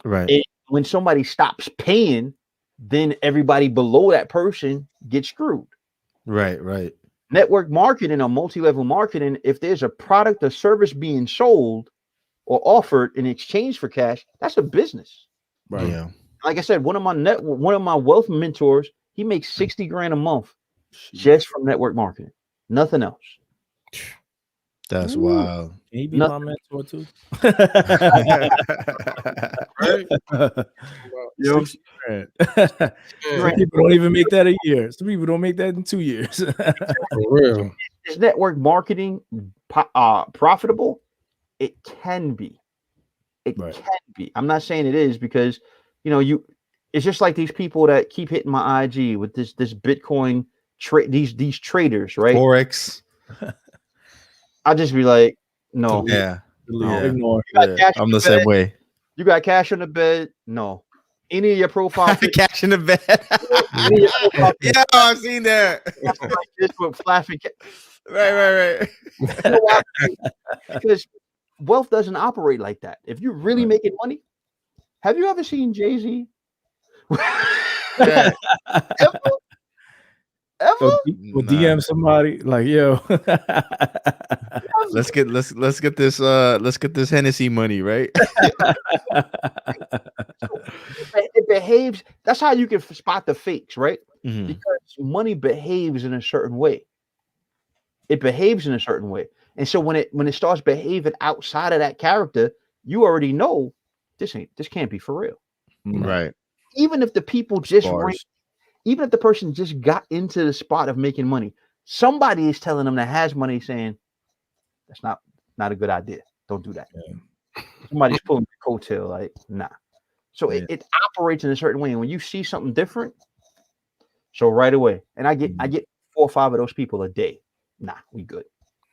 Right. And when somebody stops paying, then everybody below that person gets screwed. Right. Network marketing or multi-level marketing, if there's a product or service being sold or offered in exchange for cash, that's a business. Right. Yeah. Like I said, one of my wealth mentors, he makes $60,000 a month just from network marketing. Nothing else. That's wild. Can he be my mentor too? Right? Some people don't even make that a year. Some people don't make that in 2 years. For real. Is network marketing profitable? It can be. It can be. I'm not saying it is because it's just like these people that keep hitting my IG with this Bitcoin trade, these traders, right? Forex. I'll just be like, no. Yeah. Ignore. I'm the same way. You got cash on the bed? No. Any of your profile cash in the bed. Yeah, I've seen that. Just with flashing Right. You know why? Because wealth doesn't operate like that. If you're really making money, have you ever seen Jay-Z? Ever? We'll DM somebody like, yo. let's get this Hennessy money, right? It behaves. That's how you can spot the fakes, right? Mm-hmm. Because money behaves in a certain way. It behaves in a certain way, and so when it starts behaving outside of that character, you already know this can't be for real, right? Even if the people even if the person just got into the spot of making money, somebody is telling them that has money saying that's not a good idea. Don't do that. Yeah. Somebody's pulling the coattail like, nah. So it operates in a certain way. And when you see something different, So right away, and I get 4 or 5 of those people a day. Nah, we good.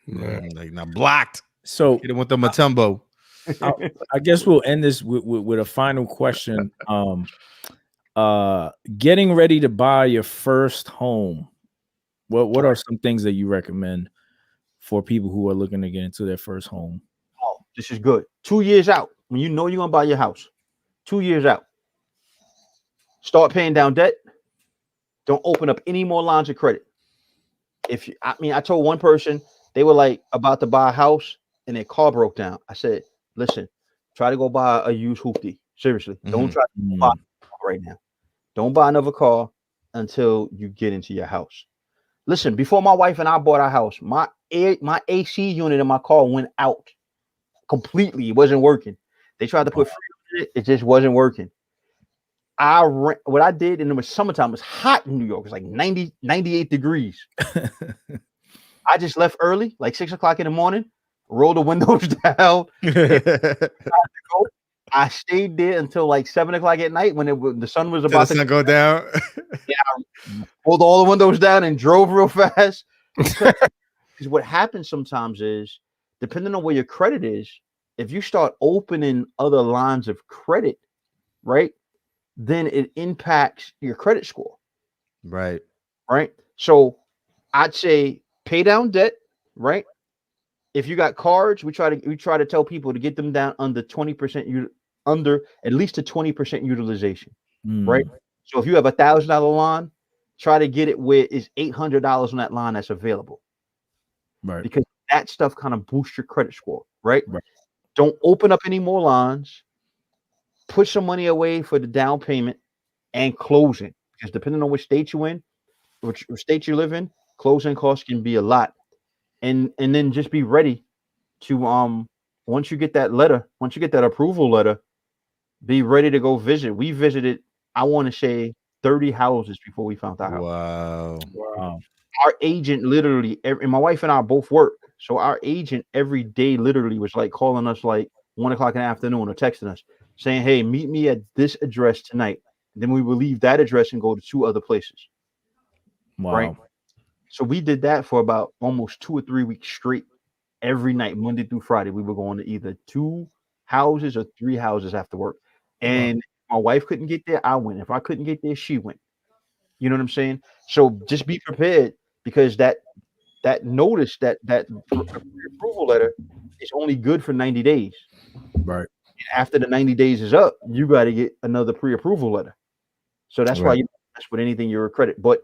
Like now blocked. So hit him with the Matumbo. I guess we'll end this with a final question. Getting ready to buy your first home. What are some things that you recommend for people who are looking to get into their first home? Oh, this is good. 2 years out, when you know you're gonna buy your house, 2 years out, start paying down debt. Don't open up any more lines of credit. I told one person, they were like about to buy a house and their car broke down. I said, listen, try to go buy a used hoopty. Seriously, don't try to buy a car right now. Don't buy another car until you get into your house. Listen, before my wife and I bought our house, my AC unit in my car went out completely. It wasn't working. They tried to put free on it. It just wasn't working. What I did, and it was summertime, it was hot in New York. It was like 90, 98 degrees. I just left early, like 6 o'clock in the morning, rolled the windows down. I stayed there until like 7 o'clock at night when the sun was about to go down. Yeah, I pulled all the windows down and drove real fast. Because what happens sometimes is, depending on where your credit is, if you start opening other lines of credit, right, then it impacts your credit score. Right. So I'd say pay down debt, right? If you got cards, we try to tell people to get them down under 20%, under at least a 20% utilization, right? So if you have $1,000 line, try to get it where it's $800 on that line that's available, right? Because that stuff kind of boosts your credit score, right? Don't open up any more lines. Put some money away for the down payment and closing, because depending on which state you're in, which state you live in, closing costs can be a lot. And then just be ready to once you get that approval letter, be ready to go visit. We visited, I want to say 30 houses before we found our house. Wow. Our agent literally, and my wife and I both work, so our agent every day literally was like calling us like 1 o'clock in the afternoon or texting us saying, hey, meet me at this address tonight. Then we would leave that address and go to 2 other places. Wow. Right. So we did that for about almost 2 or 3 weeks straight. Every night, Monday through Friday, we were going to either 2 houses or 3 houses after work. And my wife couldn't get there, I went. If I couldn't get there, she went. You know what I'm saying? So just be prepared, because that notice, that approval letter is only good for 90 days. Right. After the 90 days is up, you got to get another pre-approval letter. So that's why you mess with anything your credit. But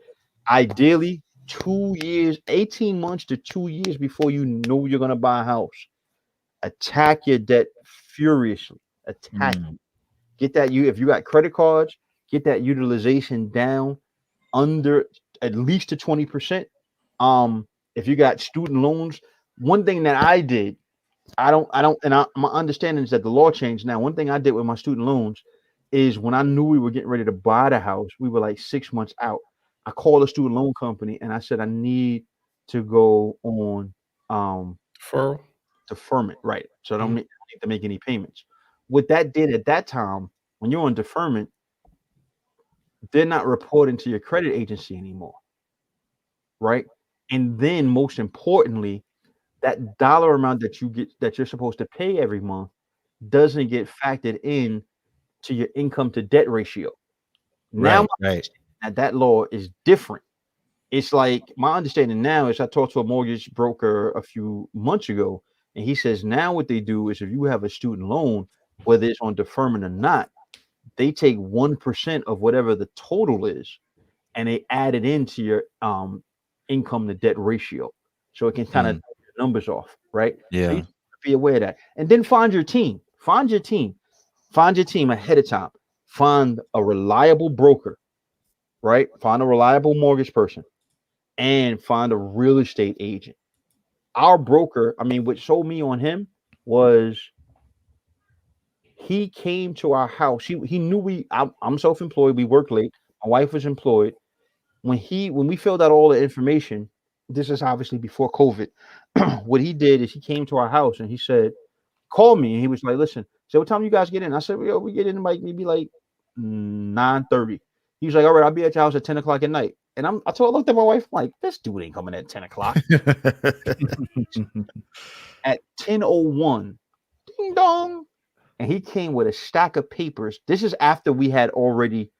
ideally, 2 years, 18 months to 2 years before you know you're going to buy a house, attack your debt furiously. Attack it. Get that, if you got credit cards, get that utilization down under at least to 20%. If you got student loans, one thing that I did, my understanding is that the law changed now. One thing I did with my student loans is, when I knew we were getting ready to buy the house, we were like 6 months out, I called a student loan company and I said, I need to go on deferment, right? So I don't need to make any payments. What that did at that time, when you're on deferment, they're not reporting to your credit agency anymore, right? And then most importantly, that dollar amount that you're supposed to pay every month doesn't get factored in to your income to debt ratio. Now that law is different. It's like, my understanding now is, I talked to a mortgage broker a few months ago, and he says now what they do is, if you have a student loan, whether it's on deferment or not, they take 1% of whatever the total is and they add it into your income to debt ratio. So it can kind of numbers off, right? Yeah. So you be aware of that. And then find your team. Find your team ahead of time. Find a reliable broker, right? Find a reliable mortgage person, and find a real estate agent. Our broker, what sold me on him was, he came to our house. He knew I'm self-employed. We work late. My wife was employed. When we filled out all the information, this is obviously before COVID. What he did is, he came to our house and he said, call me. And he was like, listen, so what time you guys get in? I said, we get in like maybe like 9:30. He was like, all right, I'll be at your house at 10 o'clock at night. And I looked at my wife, I'm like, this dude ain't coming at 10 o'clock. At 10:01, ding dong. And he came with a stack of papers. This is after we had already,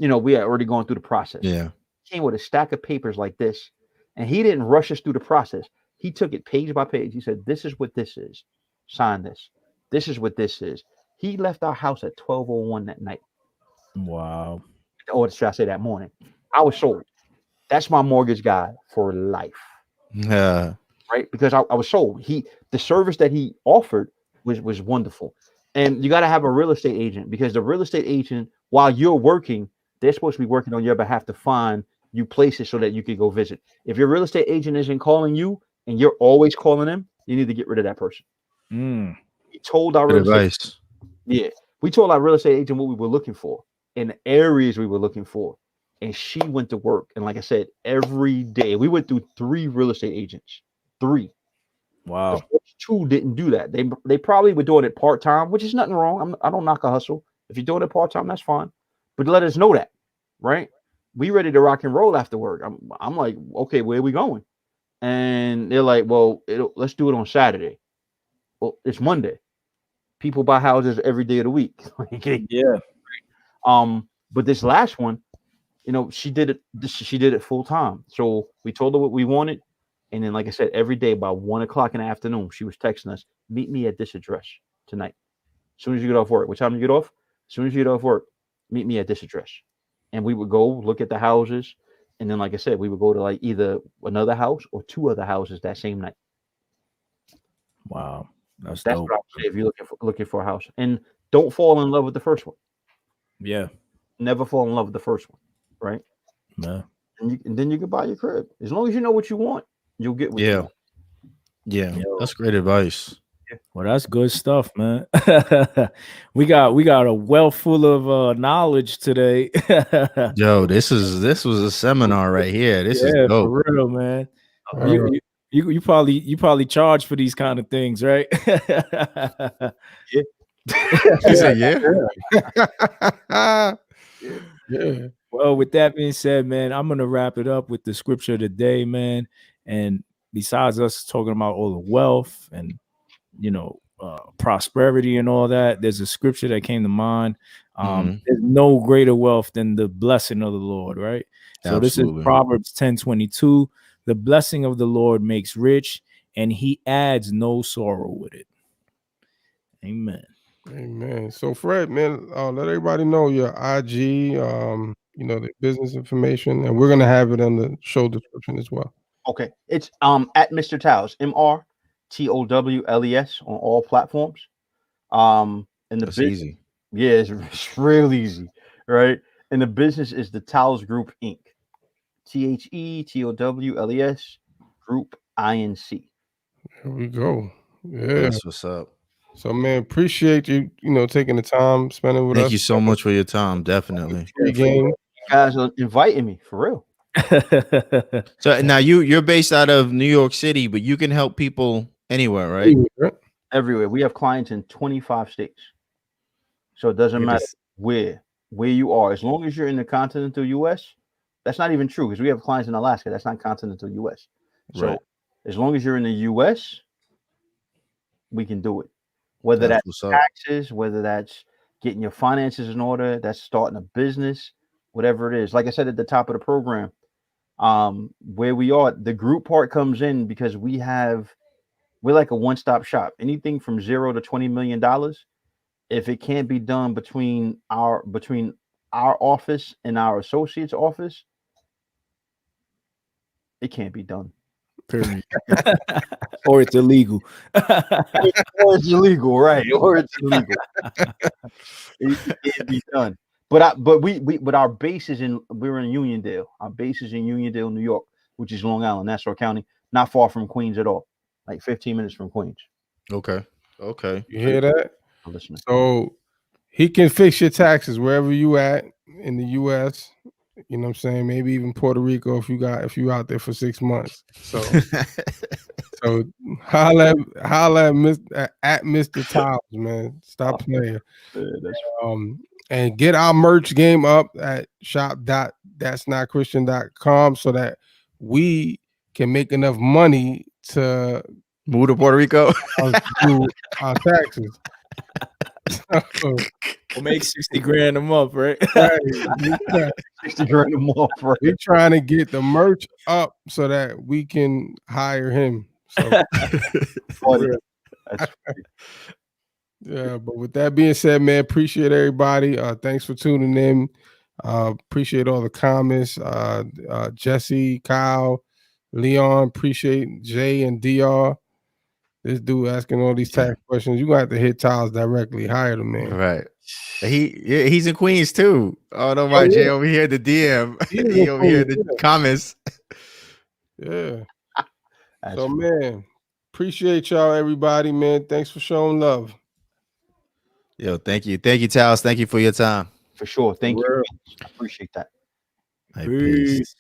gone through the process. Yeah. He came with a stack of papers like this. And he didn't rush us through the process. He took it page by page. He said, this is what this is. Sign this. This is what this is. He left our house at 12:01 that night. Wow. Or should I say that morning? I was sold. That's my mortgage guy for life. Yeah. Right? Because I was sold. The service that he offered was wonderful. And you got to have a real estate agent, because the real estate agent, while you're working, they're supposed to be working on your behalf to find you places so that you can go visit. If your real estate agent isn't calling you and you're always calling them, you need to get rid of that person. We told our real estate, we told our real estate agent what we were looking for in the areas we were looking for. And she went to work. And like I said, every day we went through 3 real estate agents. 3. Wow. The first 2 didn't do that. They probably were doing it part-time, which is nothing wrong. I don't knock a hustle. If you're doing it part-time, that's fine. But let us know that, right? We ready to rock and roll after work. I'm like, okay, where are we going? And they're like, well, let's do it on Saturday. Well, it's Monday. People buy houses every day of the week. Yeah. But this last one, she did it full time. So we told her what we wanted. And then, like I said, every day by 1 o'clock in the afternoon, she was texting us, meet me at this address tonight. As soon as you get off work. What time do you get off? As soon as you get off work, meet me at this address. And we would go look at the houses. And then, like I said, we would go to like either another house or 2 other houses that same night. Wow. That's what I would say if you're looking for a house. And don't fall in love with the first one. Yeah. Never fall in love with the first one. Right? Yeah. And then you can buy your crib. As long as you know what you want, you'll get what you want. Yeah. That's great advice. Well, that's good stuff, man. we got a well full of knowledge today. Yo, this was a seminar right here. This is dope. For real, man. You probably charge for these kind of things, right? Yeah. He said, Yeah. Well, with that being said, man, I'm gonna wrap it up with the scripture of the day, man. And besides us talking about all the wealth and prosperity and all that, there's a scripture that came to mind. There's no greater wealth than the blessing of the Lord, right? So Absolutely. This is Proverbs 10:22. The blessing of the Lord makes rich, and he adds no sorrow with it. Amen. Amen. So Fred, man, let everybody know your IG, the business information, and we're gonna have it in the show description as well. Okay. It's at Mr. Towles, MrTowles on all platforms. And that's easy. Yeah, it's real easy, right? And the business is the Towles Group Inc. THETOWLES Group INC. There we go. Yeah. That's what's up. So, man, appreciate you, taking the time, spending with us. Thank you so much for your time. Definitely. You guys are inviting me for real. So now you're based out of New York City, but you can help people anywhere, right? Everywhere. We have clients in 25 states. So it doesn't matter where you are. As long as you're in the continental US, that's not even true because we have clients in Alaska. That's not continental US. So as long as you're in the US, we can do it. Whether that's taxes, whether that's getting your finances in order, that's starting a business, whatever it is. Like I said at the top of the program, where we are, the group part comes in because we're like a one-stop shop. Anything from $0 to $20 million, if it can't be done between our office and our associate's office, it can't be done. Period. Or it's illegal. Or it's illegal, right? Or it's illegal. It can't be done. But our base is we're in Uniondale. Our base is in Uniondale, New York, which is Long Island, Nassau County, not far from Queens at all. Like 15 minutes from Queens. Okay. You hear that? I'm listening. So he can fix your taxes wherever you at in the US. You know what I'm saying? Maybe even Puerto Rico if you out there for 6 months. So so holla at Mr. Towles, man. Stop playing. and get our merch game up at shop.that'snotchristian.com so that we can make enough money to move to Puerto Rico, do our taxes. We'll make 60 grand a month, right? 60 grand a month, right? We're trying to get the merch up so that we can hire him. So, yeah, but with that being said, man, appreciate everybody. Thanks for tuning in. Appreciate all the comments. Jesse, Kyle, Leon, appreciate Jay and DR. This dude asking all these tax questions. You're gonna have to hit Towles directly, hire the man. Right. He's in Queens too. Oh no, my Jay over here, the DM. He over here, the comments. Yeah. So man, appreciate y'all, everybody, man. Thanks for showing love. Yo, thank you, Towles. Thank you for your time. For sure. Thank you. I appreciate that. Peace.